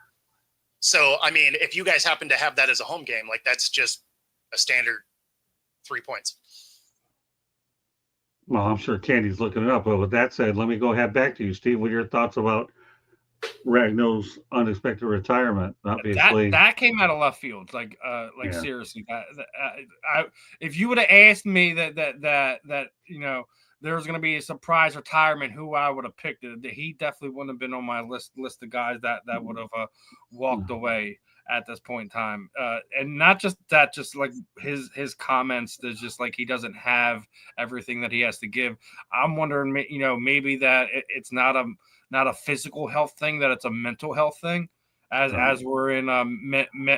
So I mean, if you guys happen to have that as a home game, like, that's just a standard 3 points. Well, I'm sure Candy's looking it up. But with that said, let me go ahead back to you, Steve. What are your thoughts about Ragno's unexpected retirement? Obviously, that came out of left field. Like seriously, if you would have asked me that you know, there was going to be a surprise retirement, who I would have picked, he definitely wouldn't have been on my list of guys that would have walked away at this point in time. And not just that, just like his comments, there's just like, he doesn't have everything that he has to give. I'm wondering, you know, maybe that it's not a physical health thing, that it's a mental health thing. as we're in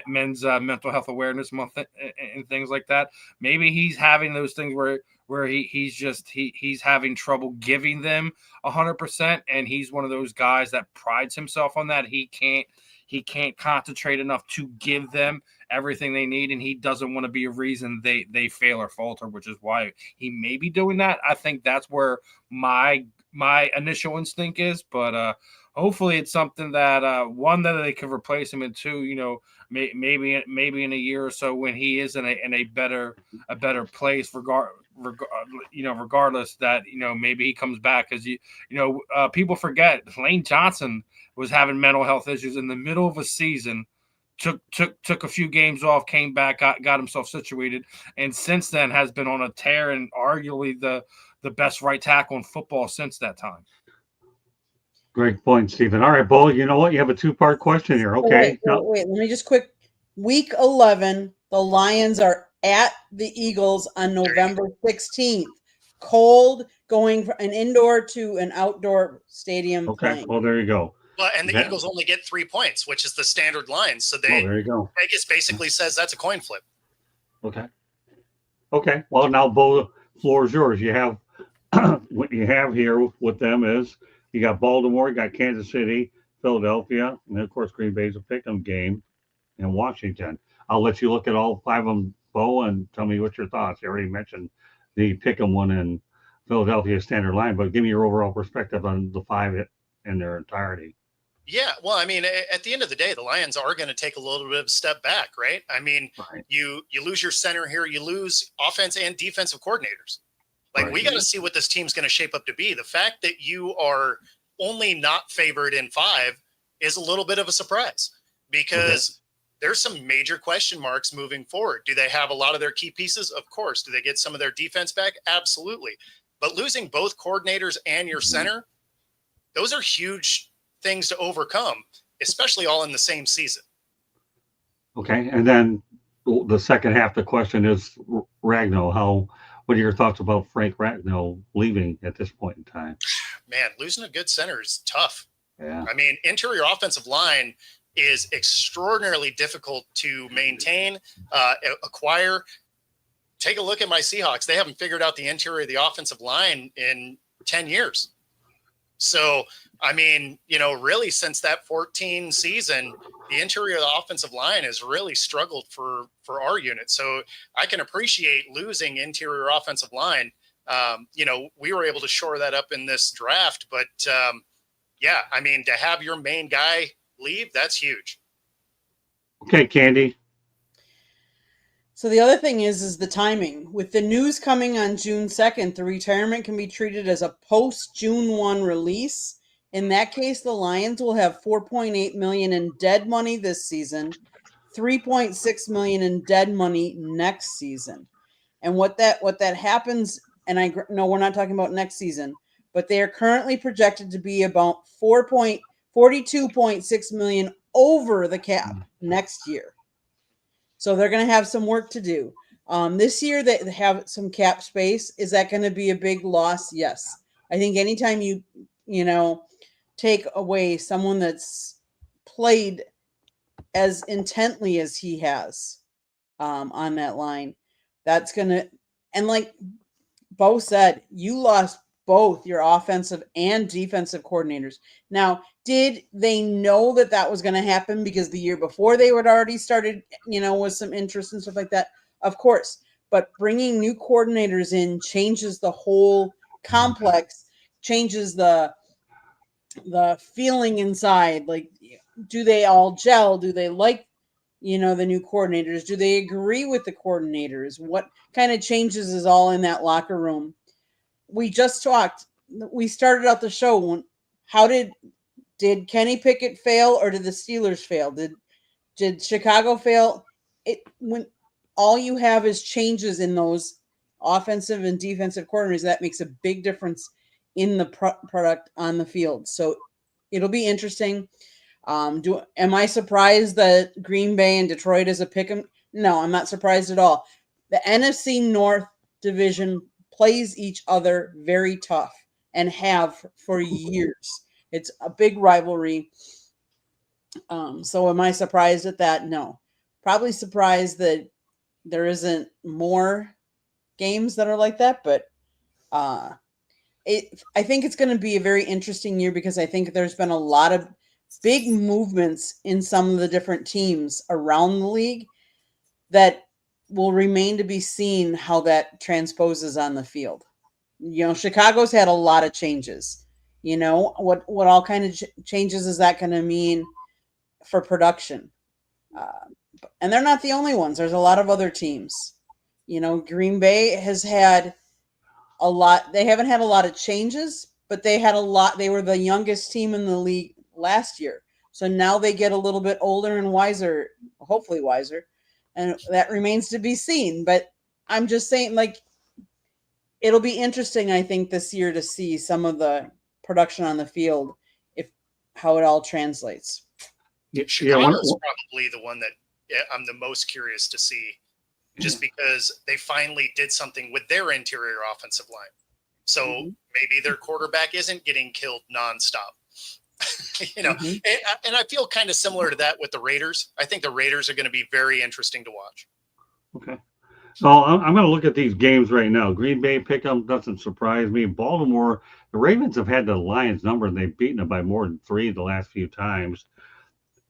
men's mental health awareness month and things like that. Maybe he's having those things where he's having trouble giving them 100%, and he's one of those guys that prides himself on that. He can't concentrate enough to give them everything they need, and he doesn't want to be a reason they fail or falter, which is why he may be doing that. I think that's where my initial instinct is, but hopefully it's something that one, that they can replace him, and two, maybe in a year or so when he is in a better place, regardless, that maybe he comes back, because people forget Lane Johnson was having mental health issues in the middle of a season, took a few games off, came back, got himself situated, and since then has been on a tear, and arguably the best right tackle in football since that time. Great point, Stephen. All right, Bo, you know what? You have a two-part question here. Okay. Wait, let me just quick. Week 11, the Lions are at the Eagles on November 16th. Cold, going from an indoor to an outdoor stadium. Okay, playing. well, there you go. Well, and the Eagles only get 3 points, which is the standard line. So there you go. Vegas basically says that's a coin flip. Okay. Well, now, Bo, the floor is yours. You have what you have here with them is you got Baltimore, you got Kansas City, Philadelphia, and then, of course, Green Bay's a pick'em game, and Washington. I'll let you look at all 5 of them, Bo, and tell me what your thoughts. You already mentioned the pick'em one in Philadelphia standard line, but give me your overall perspective on the 5 in their entirety. Yeah, well, I mean, at the end of the day, the Lions are going to take a little bit of a step back, right? I mean, right. You lose your center here, you lose offense and defensive coordinators. Like, we got to see what this team's going to shape up to be. The fact that you are only not favored in 5 is a little bit of a surprise, because there's some major question marks moving forward. Do they have a lot of their key pieces? Of course. Do they get some of their defense back? Absolutely. But losing both coordinators and your center, those are huge things to overcome, especially all in the same season. Okay. And then the second half of the question is Ragnow. What are your thoughts about Frank Ragnow leaving at this point in time? Man, losing a good center is tough. Yeah. I mean, interior offensive line is extraordinarily difficult to maintain, acquire. Take a look at my Seahawks. They haven't figured out the interior of the offensive line in 10 years. So, I mean, really since that 14 season, the interior of the offensive line has really struggled for our unit. So I can appreciate losing interior offensive line. We were able to shore that up in this draft, but yeah, I mean, to have your main guy leave, that's huge. Okay, Candy. So the other thing is the timing. With the news coming on June 2nd, the retirement can be treated as a post-June 1 release. In that case, the Lions will have $4.8 million in dead money this season, $3.6 million in dead money next season. And what that happens, and I know we're not talking about next season, but they are currently projected to be about $42.6 million over the cap next year. So they're going to have some work to do. This year they have some cap space. Is that going to be a big loss? Yes. I think anytime you take away someone that's played as intently as he has on that line, that's going to, and like Bo said, you lost both your offensive and defensive coordinators. Now, did they know that was going to happen because the year before they had already started, with some interest and stuff like that? Of course. But bringing new coordinators in changes the whole complex, changes the feeling inside. Like, do they all gel? Do they like, the new coordinators? Do they agree with the coordinators? What kind of changes is all in that locker room? We just talked. We started out the show. How did Kenny Pickett fail, or did the Steelers fail? Did Chicago fail? When all you have is changes in those offensive and defensive coordinators, that makes a big difference in the product on the field. So it'll be interesting. Am I surprised that Green Bay and Detroit is a pick'em? No, I'm not surprised at all. The NFC North division plays each other very tough and have for years. It's a big rivalry. So am I surprised at that? No. Probably surprised that there isn't more games that are like that, but I think it's going to be a very interesting year because I think there's been a lot of big movements in some of the different teams around the league that will remain to be seen how that transposes on the field. Chicago's had a lot of changes. What all kind of changes is that going to mean for production? And they're not the only ones. There's a lot of other teams. Green Bay has had a lot. They haven't had a lot of changes, but they had a lot. They were the youngest team in the league last year. So now they get a little bit older and wiser, hopefully wiser. And that remains to be seen. But I'm just saying, it'll be interesting, I think, this year to see some of the production on the field, how it all translates. Chicago's probably the one that I'm the most curious to see, just because they finally did something with their interior offensive line. So maybe their quarterback isn't getting killed nonstop. And I feel kind of similar to that with the Raiders. I think the Raiders are going to be very interesting to watch. Okay. So I'm going to look at these games right now. Green Bay pick 'em doesn't surprise me. Baltimore, the Ravens have had the Lions number and they've beaten them by more than 3 the last few times.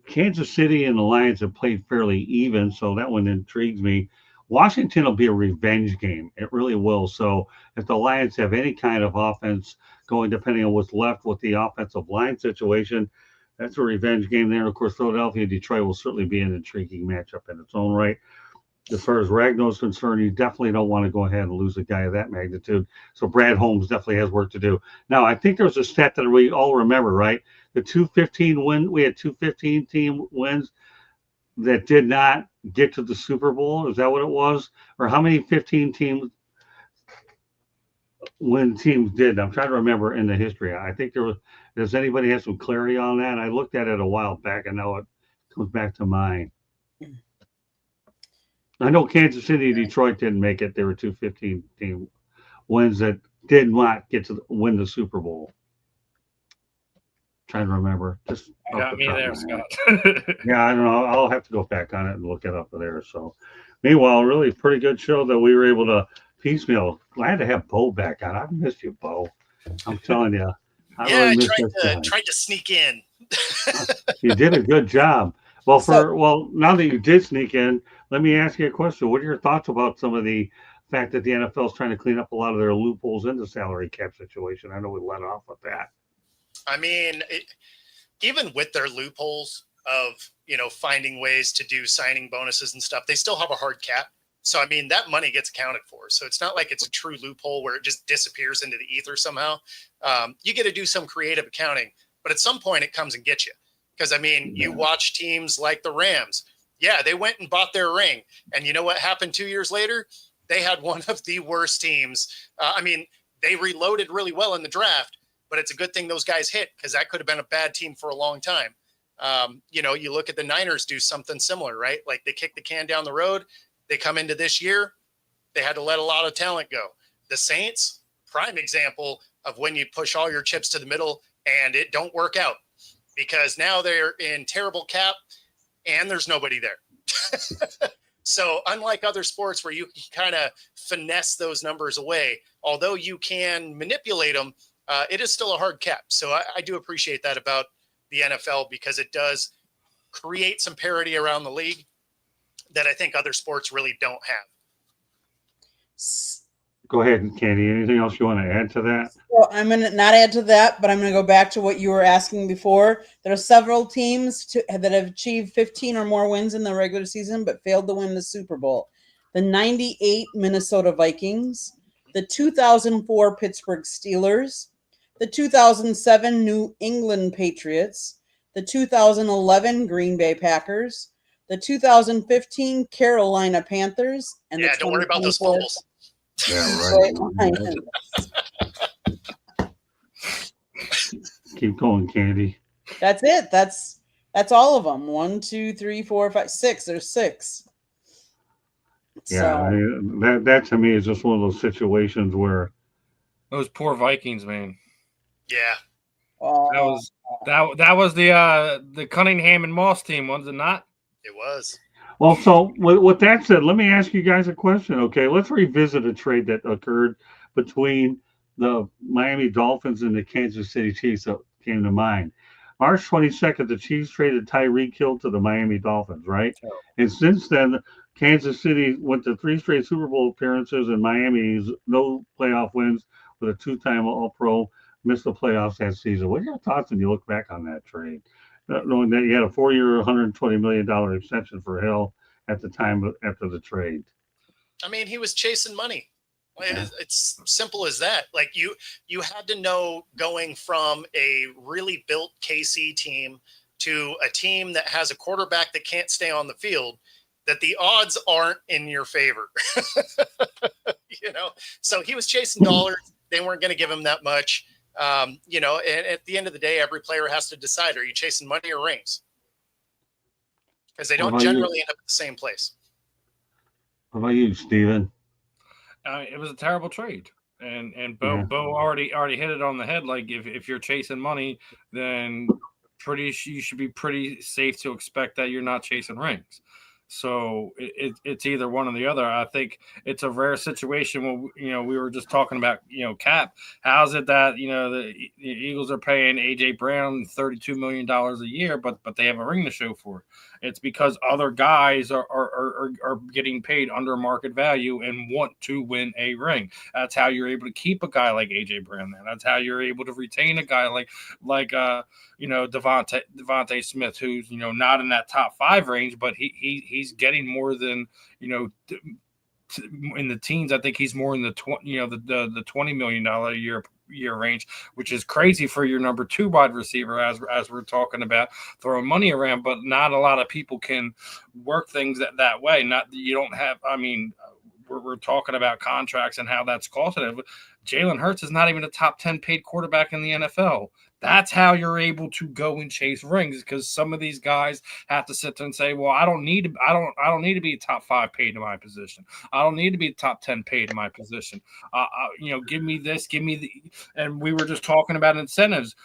Kansas City and the Lions have played fairly even, so that one intrigues me. Washington will be a revenge game. It really will. So if the Lions have any kind of offense going, depending on what's left with the offensive line situation, that's a revenge game there. Of course, Philadelphia and Detroit will certainly be an intriguing matchup in its own right. As far as Ragno's concerned, you definitely don't want to go ahead and lose a guy of that magnitude. So Brad Holmes definitely has work to do. Now, I think there's a stat that we all remember, right? The 2-15 win, we had 2-15 team wins that did not get to the Super Bowl. Is that what it was? Or how many 15 teams when teams did? I'm trying to remember in the history. I think there was. Does anybody have some clarity on that? I looked at it a while back, and now it comes back to mind. I know Kansas City and Detroit didn't make it. They were 2-15 team wins that did not get to win the Super Bowl. Trying to remember. Just got me there, Scott. Yeah, I don't know. I'll have to go back on it and look it up there. So, meanwhile, really pretty good show that we were able to piecemeal. Glad to have Bo back on. I've missed you, Bo. I'm telling you. I tried to sneak in. You did a good job. Well, now that you did sneak in, let me ask you a question. What are your thoughts about some of the fact that the NFL is trying to clean up a lot of their loopholes in the salary cap situation? I know we let off with that. I mean, even with their loopholes of, finding ways to do signing bonuses and stuff, they still have a hard cap. So, I mean, that money gets accounted for. So it's not like it's a true loophole where it just disappears into the ether somehow. You get to do some creative accounting, but at some point it comes and gets you. Because, I mean, you watch teams like the Rams. Yeah, they went and bought their ring. And you know what happened 2 years later? They had one of the worst teams. They reloaded really well in the draft, but it's a good thing those guys hit because that could have been a bad team for a long time. You look at the Niners do something similar, right? Like they kick the can down the road. They come into this year, they had to let a lot of talent go. The Saints, prime example of when you push all your chips to the middle and it don't work out because now they're in terrible cap and there's nobody there. So unlike other sports where you can kind of finesse those numbers away, although you can manipulate them, it is still a hard cap. So I do appreciate that about the NFL because it does create some parity around the league that I think other sports really don't have. Go ahead, Candy. Anything else you want to add to that? Well, I'm going to not add to that, but I'm going to go back to what you were asking before. There are several teams that have achieved 15 or more wins in the regular season but failed to win the Super Bowl. The 98 Minnesota Vikings, the 2004 Pittsburgh Steelers, the 2007 New England Patriots, the 2011 Green Bay Packers, the 2015 Carolina Panthers, and don't worry about those fumbles. Yeah, right. Keep going, Candy. That's it. That's all of them. 1, 2, 3, 4, 5, 6. There's 6. Yeah, that to me is just one of those situations where those poor Vikings, man. Yeah. That was the Cunningham and Moss team, was it not? It was. Well, so with that said, let me ask you guys a question. Okay, let's revisit a trade that occurred between the Miami Dolphins and the Kansas City Chiefs that came to mind. March 22nd, the Chiefs traded Tyreek Hill to the Miami Dolphins, right? Oh. And since then, Kansas City went to 3 straight Super Bowl appearances, and Miami's no playoff wins with a 2-time All-Pro, missed the playoffs that season. What are your thoughts when you look back on that trade? Knowing that you had a 4-year, $120 million extension for Hill at the time after the trade. I mean, he was chasing money. It's simple as that. Like you had to know going from a really built KC team to a team that has a quarterback that can't stay on the field, that the odds aren't in your favor. So he was chasing dollars. They weren't going to give him that much. And at the end of the day, every player has to decide, are you chasing money or rings? Because they don't generally end up at the same place. How about you, Steven? It was a terrible trade. And Bo already hit it on the head. Like if you're chasing money, then you should be pretty safe to expect that you're not chasing rings. So it's either one or the other. I think it's a rare situation when, we were just talking about, cap. How's it that, the Eagles are paying A.J. Brown $32 million a year, but they have a ring to show for it? It's because other guys are getting paid under market value and want to win a ring. That's how you're able to keep a guy like A.J. Brown there. That's how you're able to retain a guy like Devontae Smith, who's, not in that top 5 range, but he's getting more than, in the teens. I think he's more in the the $20 million a year range, which is crazy for your number 2 wide receiver, as we're talking about throwing money around. But not a lot of people can work things that way. Not that you don't have. I mean, we're talking about contracts and how that's costing it. Jalen Hurts is not even a top 10 paid quarterback in the NFL. That's how you're able to go and chase rings, because some of these guys have to sit there and say, well, I don't need to be a top 5 paid in my position. I don't need to be top 10 paid in my position. Give me this, give me the, and we were just talking about incentives.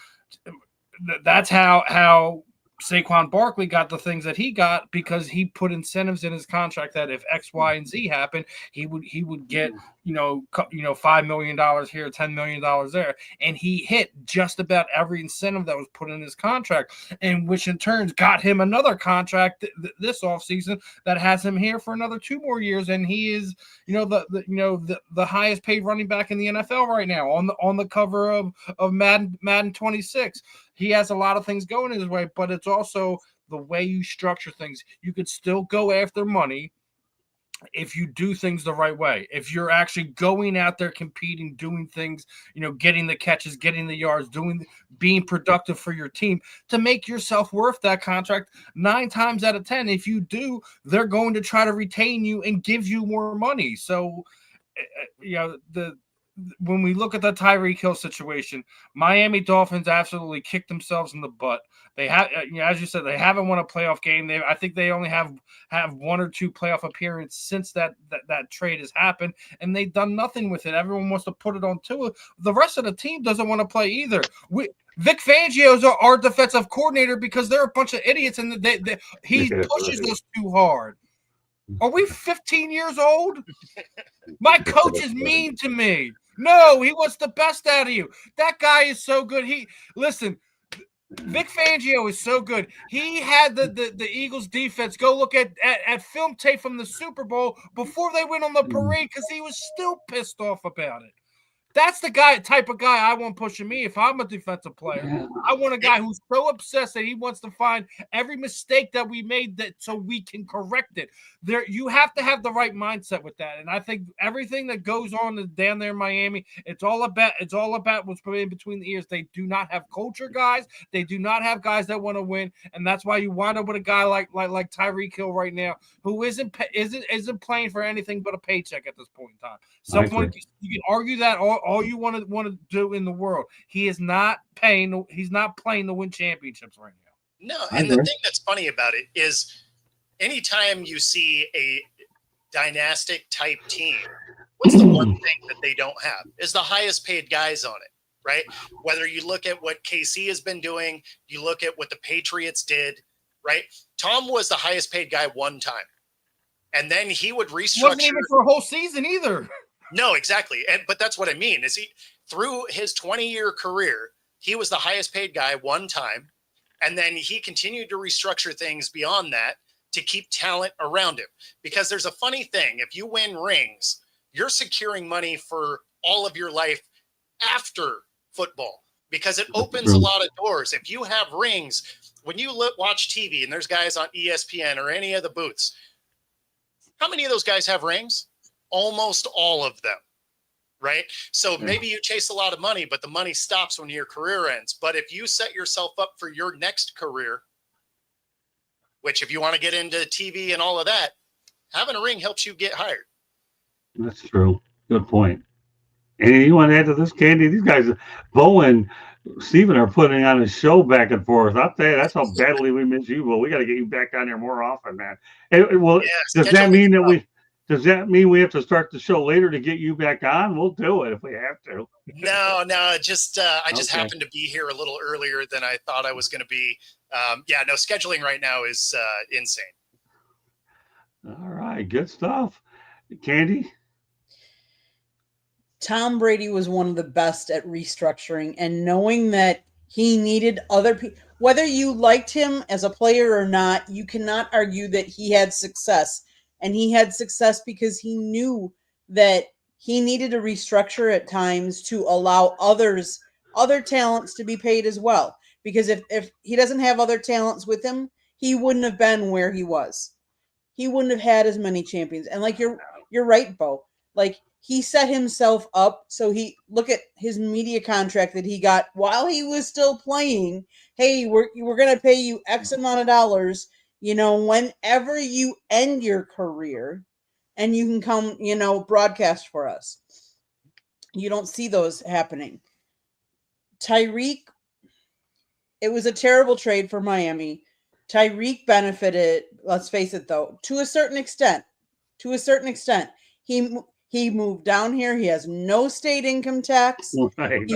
That's how Saquon Barkley got the things that he got, because he put incentives in his contract that if X, Y, and Z happened, he would get $5 million here, $10 million there, and he hit just about every incentive that was put in his contract, and which in turn got him another contract this offseason that has him here for another 2 more years, and he is the highest paid running back in the NFL right now on the cover of Madden 26. He has a lot of things going his way, but it's also the way you structure things. You could still go after money if you do things the right way. If you're actually going out there competing, doing things, getting the catches, getting the yards, being productive for your team to make yourself worth that contract. 9 times out of 10, if you do, they're going to try to retain you and give you more money. So, when we look at the Tyreek Hill situation, Miami Dolphins absolutely kicked themselves in the butt. They have, as you said, they haven't won a playoff game. I think they only have 1 or 2 playoff appearances since that trade has happened, and they've done nothing with it. Everyone wants to put it on Tua. The rest of the team doesn't want to play either. Vic Fangio is our defensive coordinator because they're a bunch of idiots, and he pushes us too hard. Are we 15 years old? My coach is mean to me. No, he wants the best out of you. That guy is so good. Vic Fangio is so good. He had the Eagles defense go look at film tape from the Super Bowl before they went on the parade because he was still pissed off about it. That's the type of guy I want pushing me if I'm a defensive player. I want a guy who's so obsessed that he wants to find every mistake that we made so we can correct it. You have to have the right mindset with that. And I think everything that goes on down there in Miami, it's all about what's in between the ears. They do not have culture guys. They do not have guys that want to win. And that's why you wind up with a guy like Tyreek Hill right now, who isn't playing for anything but a paycheck at this point in time. You can argue that all you want to do in the world. He is not playing to win championships right now. No, and the thing that's funny about it is anytime you see a dynastic type team, what's the one thing that they don't have is the highest paid guys on it, right? Whether you look at what KC has been doing, you look at what the Patriots did, right? Tom was the highest paid guy one time. And then he would restructure. Wasn't even for a whole season either. No, exactly. But that's what I mean is through his 20-year career, he was the highest paid guy one time. And then he continued to restructure things beyond that to keep talent around him. Because there's a funny thing. If you win rings, you're securing money for all of your life after football because it opens a lot of doors. If you have rings, when you watch TV and there's guys on ESPN or any of the booths, how many of those guys have rings? Almost all of them. Right. So maybe you chase a lot of money, but the money stops when your career ends. But if you set yourself up for your next career, which if you want to get into TV and all of that, having a ring helps you get hired. That's true. Good point. Anything you want to add to this, Candy? These guys, Bo and Steven, are putting on a show back and forth. I'll tell you, that's how badly we miss you, Bo. We got to get you back on here more often, man. Does that mean we have to start the show later to get you back on? We'll do it if we have to. No, I just happened to be here a little earlier than I thought I was going to be. Scheduling right now is insane. All right, good stuff. Candy? Tom Brady was one of the best at restructuring and knowing that he needed other people. Whether you liked him as a player or not, you cannot argue that he had success. And he had success because he knew that he needed to restructure at times to allow other talents to be paid as well. Because if he doesn't have other talents with him, he wouldn't have been where he was. He wouldn't have had as many champions. And like you're right, Bo. Like he set himself up. So look at his media contract that he got while he was still playing. Hey, we're going to pay you X amount of dollars, whenever you end your career and you can come, broadcast for us. You don't see those happening. Tyreek, it was a terrible trade for Miami. Tyreek benefited, let's face it though, to a certain extent. He moved down here. He has no state income tax. Right.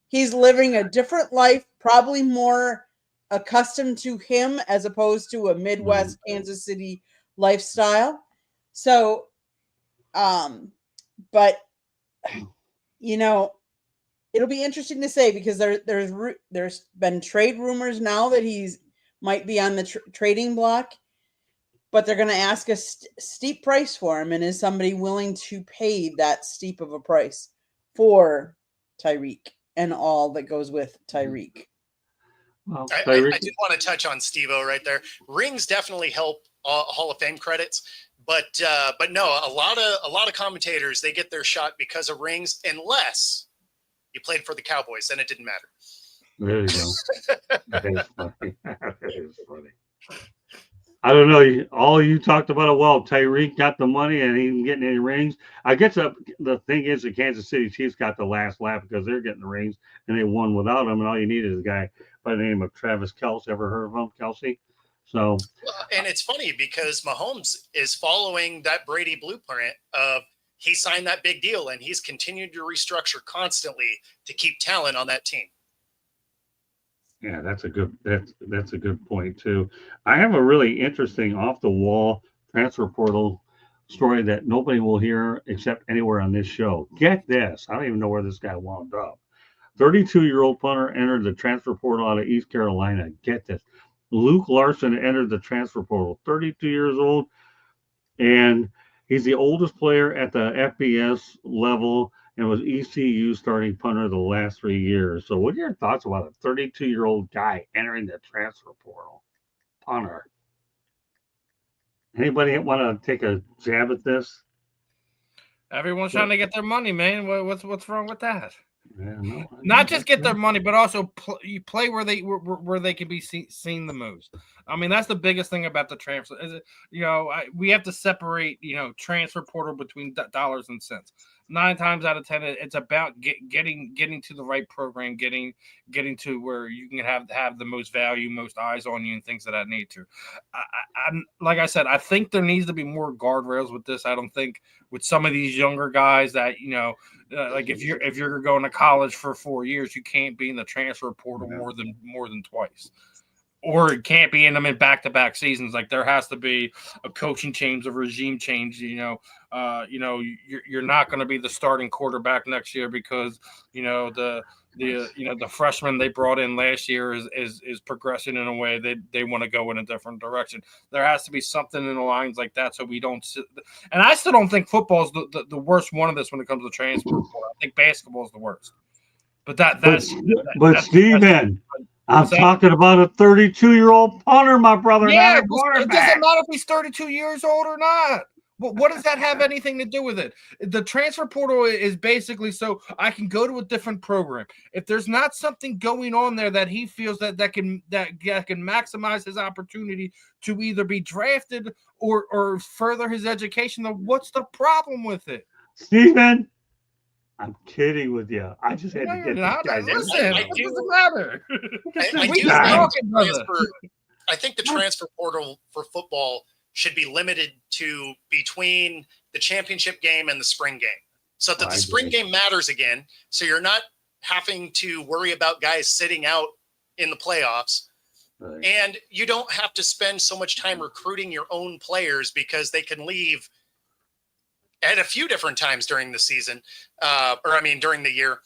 He's living a different life, probably more accustomed to him as opposed to a Midwest Kansas City lifestyle. So, but it'll be interesting to say because there's been trade rumors now that he's might be on the trading block, but they're going to ask a steep price for him. And is somebody willing to pay that steep of a price for Tyreek and all that goes with Tyreek? Well, I did want to touch on Steve-O right there. Rings definitely help Hall of Fame credits, but no, a lot of commentators, they get their shot because of rings, unless you played for the Cowboys, then it didn't matter. There you go. That is funny. That is funny. I don't know. All you talked about it well. Tyreek got the money and he ain't getting any rings. I guess the thing is the Kansas City Chiefs got the last laugh because they're getting the rings and they won without him. And all you need is a guy by the name of Travis Kelce. Ever heard of him, Kelce? So, and it's funny because Mahomes is following that Brady blueprint of he signed that big deal and he's continued to restructure constantly to keep talent on that team. Yeah, that's a good point too. I have a really interesting off the wall transfer portal story that nobody will hear except anywhere on this show. Get this. I don't even know where this guy wound up. 32-year-old punter entered the transfer portal out of East Carolina. Get this. Luke Larson entered the transfer portal, 32 years old, and he's the oldest player at the FBS level and was ECU starting punter the last 3 years. So what are your thoughts about a 32-year-old guy entering the transfer portal? Punter. Anybody want to take a jab at this? Everyone's trying to get their money, man. What's wrong with that? Yeah, no, Not just get their money, but also play where they can be seen the most. I mean, that's the biggest thing about the transfer. We have to separate, transfer portal between dollars and cents. 9 times out of 10, it's about getting to the right program, getting to where you can have the most value, most eyes on you, and things of that nature. I'm like I said, I think there needs to be more guardrails with this. I don't think with some of these younger guys that like if you're going to college for 4 years, you can't be in the transfer portal more than twice. Or it can't be in them in back-to-back seasons. Like there has to be a coaching change, a regime change. You're not going to be the starting quarterback next year because the freshman they brought in last year is progressing in a way they want to go in a different direction. There has to be something in the lines like that so we don't sit. And I still don't think football is the worst one of this when it comes to transfer. I think basketball is the worst. But Steven, I'm talking about a 32-year-old punter, my brother. Yeah, not a quarterback. It doesn't matter if he's 32 years old or not. What does that have anything to do with it? The transfer portal is basically so I can go to a different program. If there's not something going on there that he feels that can maximize his opportunity to either be drafted or further his education, then what's the problem with it? Steven, I'm kidding with you. I just had to get this guy. Listen, it doesn't matter. I think the transfer portal for football should be limited to between the championship game and the spring game, so that the spring game matters again. So you're not having to worry about guys sitting out in the playoffs, and you don't have to spend so much time recruiting your own players because they can leave at a few different times during the season, during the year.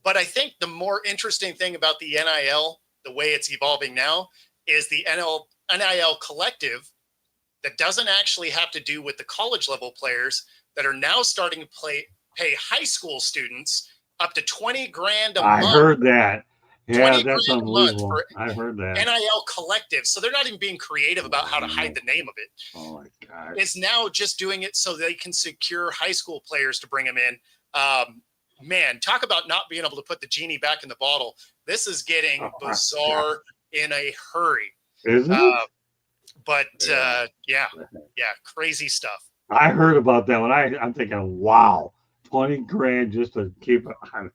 But I think the more interesting thing about the NIL, the way it's evolving now, is the NIL collective that doesn't actually have to do with the college level players that are now starting to pay high school students up to $20,000 a month. I heard that. Yeah, that's unbelievable. I heard that. NIL collective. So they're not even being creative about how to hide the name of it. Oh my God. It's now just doing it so they can secure high school players to bring them in. Man, talk about not being able to put the genie back in the bottle. This is getting bizarre in a hurry. Is it? Crazy stuff. I heard about that one. I'm thinking, wow, $20,000 just to keep it on.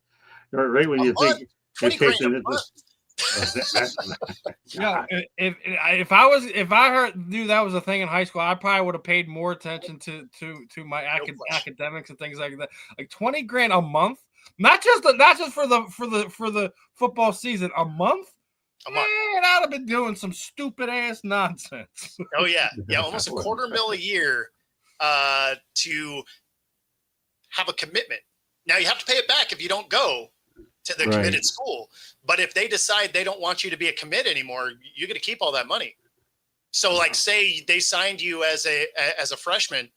Right when you think. $20,000 a month. Yeah, if I knew that was a thing in high school, I probably would have paid more attention to my academics and things like that. Like $20,000 a month, not just for the football season, a month. Man, I'd have been doing some stupid ass nonsense. Oh yeah, almost $250,000 a year to have a commitment. Now you have to pay it back if you don't go to the committed school. But if they decide they don't want you to be a commit anymore, you're going to keep all that money. So like say they signed you as a freshman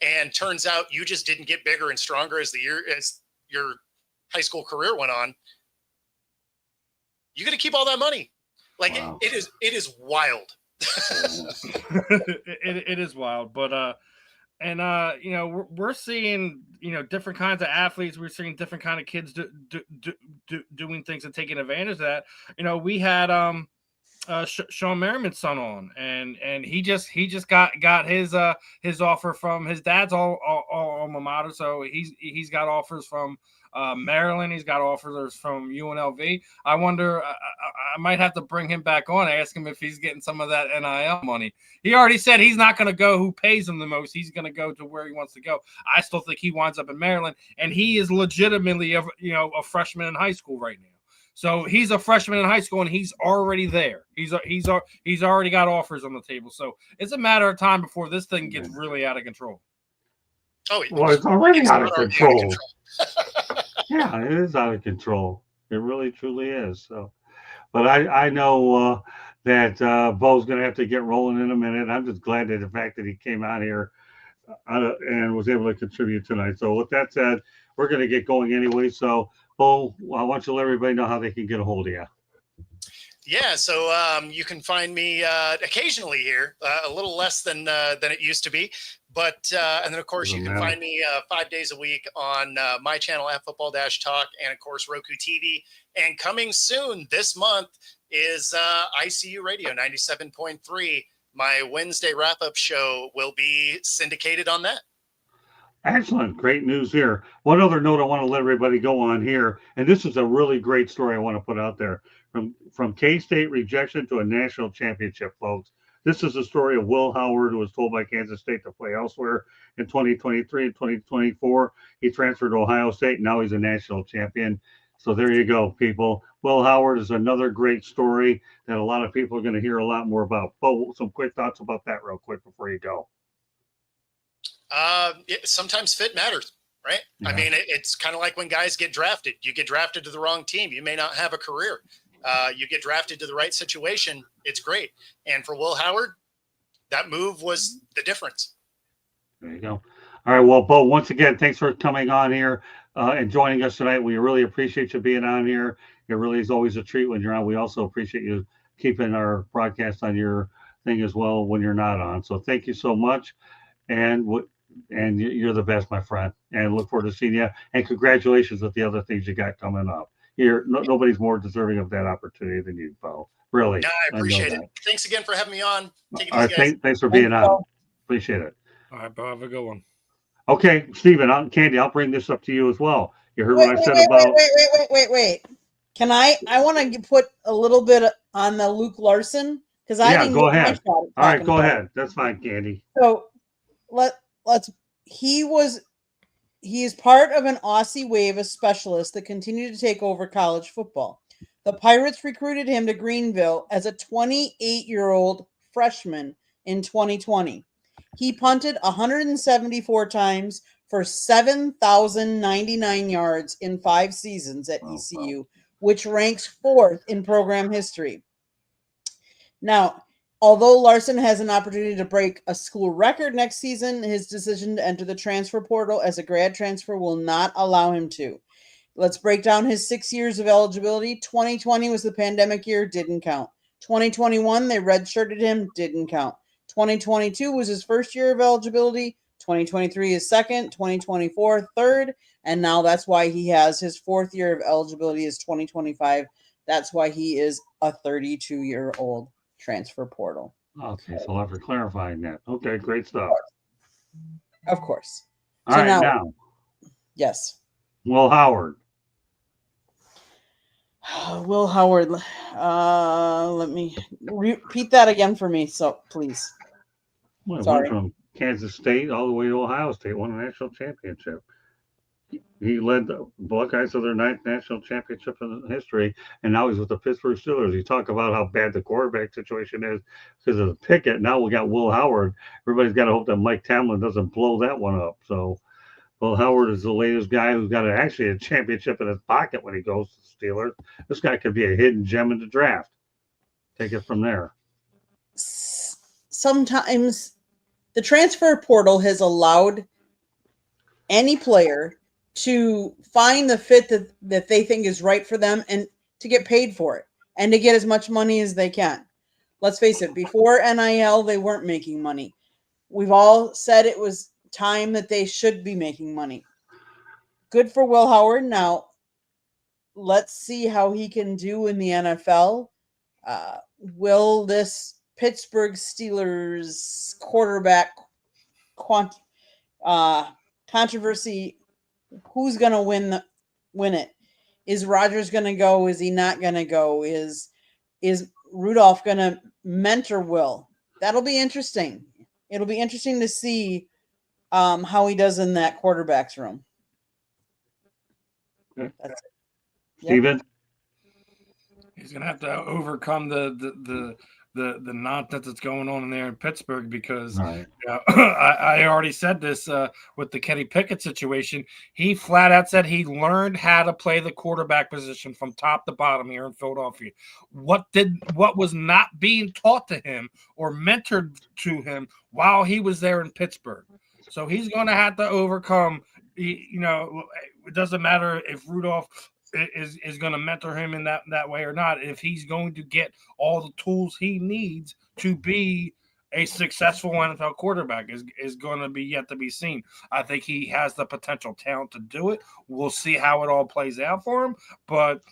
and turns out you just didn't get bigger and stronger as your high school career went on. You're going to keep all that money. Like it is wild. it is wild, but we're seeing different kinds of athletes. We're seeing different kind of kids doing things and taking advantage of that. We had Sean Merriman's son on, and he just got his offer from his dad's alma mater. So he's got offers from Maryland. He's got offers from UNLV. I wonder. I might have to bring him back on. Ask him if he's getting some of that NIL money. He already said he's not going to go who pays him the most. He's going to go to where he wants to go. I still think he winds up in Maryland, and he is legitimately a freshman in high school right now. So he's a freshman in high school, and he's already there. He's already got offers on the table. So it's a matter of time before this thing gets really out of control. Oh, well, it's already out of control. Yeah, it is out of control. It really, truly is. So, but I know that Bo's going to have to get rolling in a minute. I'm just glad that the fact that he came out here and was able to contribute tonight. So with that said, we're going to get going anyway. So, Bo, I want you to let everybody know how they can get a hold of you. Yeah, so you can find me occasionally here, a little less than it used to be. But and then, of course, you can find me 5 days a week on my channel at Football Talk, and, of course, Roku TV. And coming soon this month is ICU Radio 97.3. My Wednesday wrap-up show will be syndicated on that. Excellent. Great news here. One other note I want to let everybody go on here, and this is a really great story I want to put out there. From K-State rejection to a national championship, folks. This is the story of Will Howard, who was told by Kansas State to play elsewhere in 2023 and 2024. He transferred to Ohio State. Now he's a national champion. So there you go, people. Will Howard is another great story that a lot of people are going to hear a lot more about. Bo, some quick thoughts about that real quick before you go. Sometimes fit matters, right? Yeah. I mean, it's kind of like when guys get drafted. You get drafted to the wrong team, you may not have a career. You get drafted to the right situation, it's great. And for Will Howard, that move was the difference. There you go. All right, well, Bo, once again, thanks for coming on here and joining us tonight. We really appreciate you being on here. It really is always a treat when you're on. We also appreciate you keeping our broadcast on your thing as well when you're not on. So thank you so much. And you're the best, my friend. And look forward to seeing you. And congratulations with the other things you got coming up. Nobody's more deserving of that opportunity than you, Bo. Really. Yeah, I appreciate it. Thanks again for having me on. Take it easy, guys. Thanks for being on. Appreciate it. All right, Bo, have a good one. Okay, Stephen, Candy, I'll bring this up to you as well. You heard what I said about. Wait. Can I want to put a little bit on the Luke Larson because I didn't go ahead. All right, go ahead. That's fine, Candy. So he is part of an Aussie wave of specialists that continue to take over college football. The Pirates recruited him to Greenville as a 28-year-old freshman in 2020. He punted 174 times for 7,099 yards in 5 seasons at ECU, which ranks 4th in program history. Now, although Larson has an opportunity to break a school record next season, his decision to enter the transfer portal as a grad transfer will not allow him to. Let's break down his 6 years of eligibility. 2020 was the pandemic year, didn't count. 2021, they redshirted him, didn't count. 2022 was his first year of eligibility. 2023 is second. 2024, third. And now that's why he has his 4th year of eligibility is 2025. That's why he is a 32-year-old transfer portal. Okay, so I'll have to clarifying that. Okay, great stuff. Of course. All right, now. Yes. Will Howard. Will Howard. Let me repeat that again for me, so please. Well, went from Kansas State all the way to Ohio State, won a national championship. He led the Buckeyes to their 9th national championship in history, and now he's with the Pittsburgh Steelers. You talk about how bad the quarterback situation is because of the Pickett. Now we got Will Howard. Everybody's got to hope that Mike Tomlin doesn't blow that one up. So Will Howard is the latest guy who's got actually a championship in his pocket when he goes to the Steelers. This guy could be a hidden gem in the draft. Take it from there. Sometimes the transfer portal has allowed any player to find the fit that they think is right for them and to get paid for it and to get as much money as they can. Let's face it, before NIL, they weren't making money. We've all said it was time that they should be making money. Good for Will Howard. Now, let's see how he can do in the NFL. Will this Pittsburgh Steelers quarterback controversy, who's going to win it? Is Rodgers going to go? Is he not going to go? Is Rudolph going to mentor Will? That'll be interesting. It'll be interesting to see how he does in that quarterback's room. Okay. That's it. Steven? He's going to have to overcome the nonsense that's going on in there in Pittsburgh because I already said this with the Kenny Pickett situation. He flat out said he learned how to play the quarterback position from top to bottom here in Philadelphia. What was not being taught to him or mentored to him while he was there in Pittsburgh. So he's going to have to overcome, it doesn't matter if Rudolph is going to mentor him in that way or not. If he's going to get all the tools he needs to be a successful NFL quarterback is going to be yet to be seen. I think he has the potential talent to do it. We'll see how it all plays out for him, but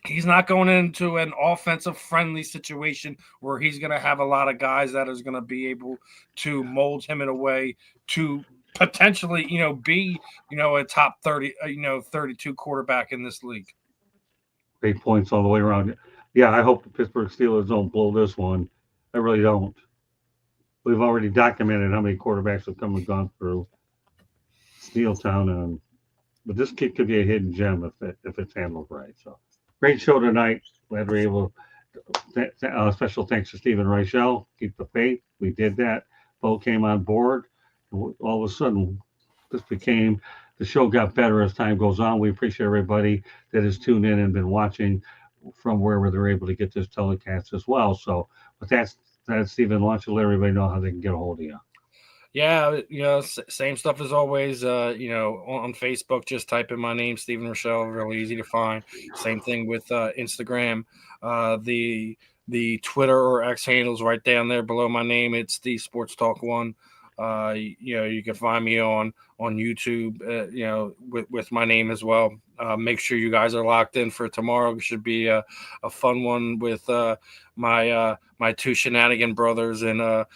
he's not going into an offensive friendly situation where he's going to have a lot of guys that is going to be able to mold him in a way to potentially, be, a top 30, 32 quarterback in this league. 8 points all the way around. Yeah, I hope the Pittsburgh Steelers don't blow this one. I really don't. We've already documented how many quarterbacks have come and gone through Steeltown, but this kid could be a hidden gem if it's handled right. So, great show tonight. Glad we're able. Special thanks to Stephen Reichel. Keep the faith. We did that. Bo came on board. All of a sudden, the show got better as time goes on. We appreciate everybody that has tuned in and been watching from wherever they're able to get this telecast as well. So, with that, Stephen, why don't you let everybody know how they can get a hold of you? Yeah, same stuff as always. On Facebook, just type in my name, Stephen Rochelle, really easy to find. Same thing with Instagram. The Twitter or X handles right down there below my name. It's the Sports Talk One. You can find me on YouTube, with my name as well. Make sure you guys are locked in for tomorrow. It should be a fun one with my two shenanigan brothers, and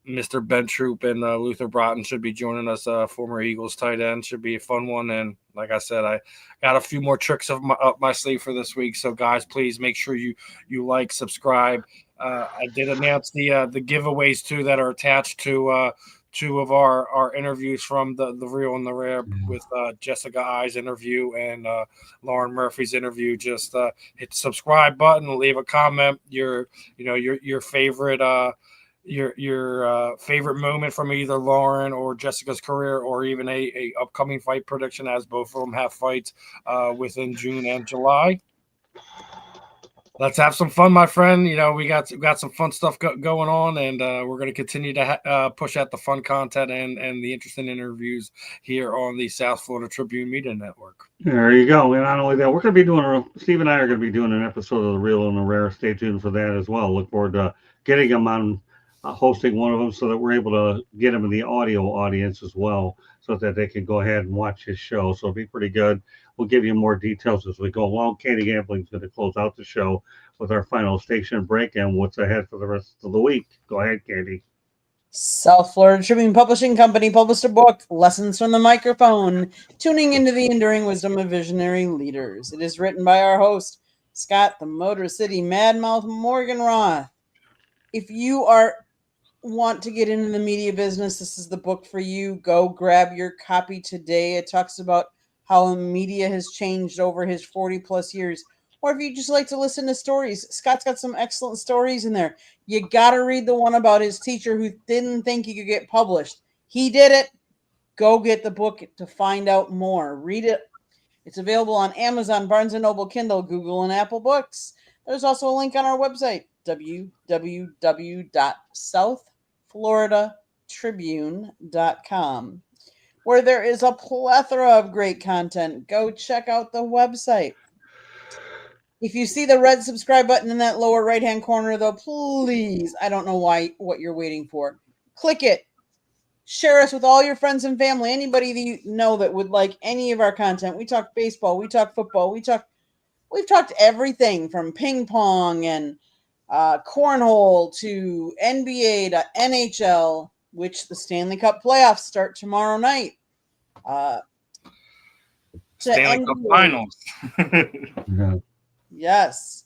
Mr. Ben Troop and Luther Broughton should be joining us. Former Eagles tight end. Should be a fun one. And like I said, I got a few more tricks up my sleeve for this week. So guys, please make sure you like, subscribe. I did announce the giveaways too that are attached to two of our interviews from the Real and the Rare, with Jessica I's interview and Lauren Murphy's interview. Just hit the subscribe button, leave a comment, your favorite favorite moment from either Lauren or Jessica's career, or even a upcoming fight prediction, as both of them have fights within June and July. Let's have some fun, my friend. We got some fun stuff going on, and we're going to continue to push out the fun content and the interesting interviews here on the South Florida Tribune Media Network. There you go. And not only that, we're going to be Steve and I are going to be doing an episode of The Real and the Rare. Stay tuned for that as well. Look forward to getting him on, hosting one of them, so that we're able to get him in the audio audience as well, so that they can go ahead and watch his show. So it'll be pretty good. We'll give you more details as we go along. Katie Gambling's going to close out the show with our final station break and what's ahead for the rest of the week. Go ahead, Katie. South Florida Tribune Publishing Company published a book, Lessons from the Microphone, Tuning into the Enduring Wisdom of Visionary Leaders. It is written by our host, Scott the Motor City Madmouth Morganroth. If you want to get into the media business, this is the book for you. Go grab your copy today. It talks about how media has changed over his 40 plus years. Or if you just like to listen to stories, Scott's got some excellent stories in there. You got to read the one about his teacher who didn't think he could get published. He did it. Go get the book to find out more. Read it. It's available on Amazon, Barnes & Noble, Kindle, Google, and Apple Books. There's also a link on our website, www.southfloridatribune.com, where there is a plethora of great content. Go check out the website. If you see the red subscribe button in that lower right-hand corner, though, please, I don't know what you're waiting for. Click it. Share us with all your friends and family, anybody that you know that would like any of our content. We talk baseball, we talk football, we've talked everything from ping pong and cornhole to NBA to NHL, which the Stanley Cup playoffs start tomorrow night. Stanley Cup Finals. Yeah. Yes.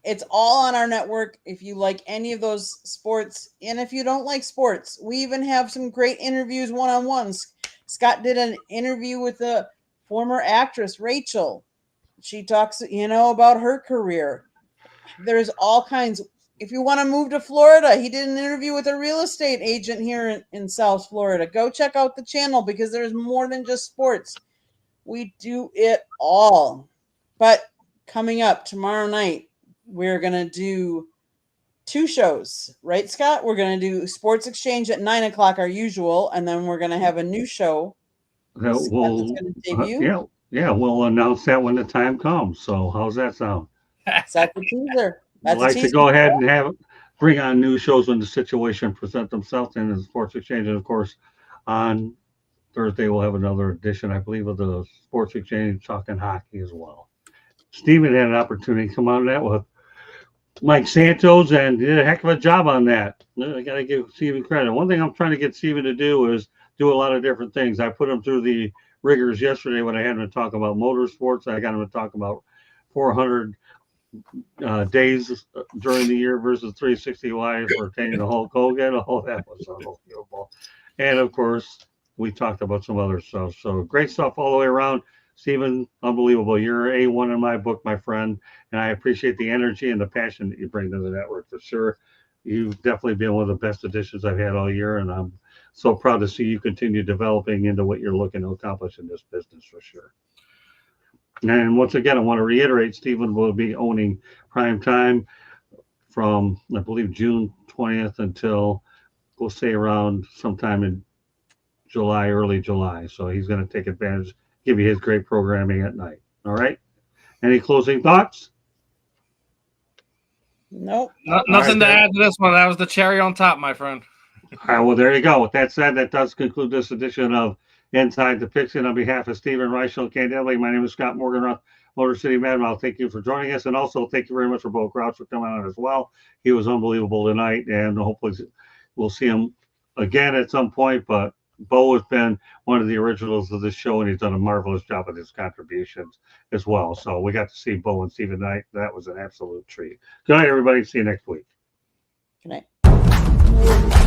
It's all on our network if you like any of those sports. And if you don't like sports, we even have some great interviews one-on-ones. Scott did an interview with a former actress, Rachel. She talks, about her career. There's all kinds. If you want to move to Florida, he did an interview with a real estate agent here in South Florida. Go check out the channel because there's more than just sports. We do it all. But coming up tomorrow night, we're going to do 2 shows, right, Scott? We're going to do Sports Exchange at 9:00, our usual, and then we're going to have a new show That will, that's going to debut. yeah, we'll announce that when the time comes. So how's that sound? That's a teaser. I'd like to go ahead and bring on new shows when the situation present themselves in the Sports Exchange. And of course, on Thursday, we'll have another edition, I believe, of the Sports Exchange talking hockey as well. Stephen had an opportunity to come on that with Mike Santos and did a heck of a job on that. I got to give Stephen credit. One thing I'm trying to get Stephen to do is do a lot of different things. I put them through the rigors yesterday when I had them to talk about motorsports. I got them to talk about 400 days during the year versus 360 for attaining the Hulk Hogan. Oh, that was unbelievable. And of course, we talked about some other stuff. So great stuff all the way around. Stephen, unbelievable. You're A1 in my book, my friend. And I appreciate the energy and the passion that you bring to the network for sure. You've definitely been one of the best additions I've had all year. And I'm so proud to see you continue developing into what you're looking to accomplish in this business for sure. And once again, I want to reiterate, Stephen will be owning Prime Time from, I believe, June 20th until, we'll say, around sometime in July, early July. So he's going to take advantage, give you his great programming at night. All right. Any closing thoughts? Nope. Nothing to add to this one. That was the cherry on top, my friend. All right. Well, there you go. With that said, that does conclude this edition of Inside the Pigskin. On behalf of Stephen Reichel and Ken Denley, my name is Scott Morgan, Motor City Madman. Thank you for joining us. And also thank you very much for Bo Crouch for coming on as well. He was unbelievable tonight. And hopefully we'll see him again at some point. But Bo has been one of the originals of this show, and he's done a marvelous job with his contributions as well. So we got to see Bo and Stephen tonight. That was an absolute treat. Good night, everybody. See you next week. Good night.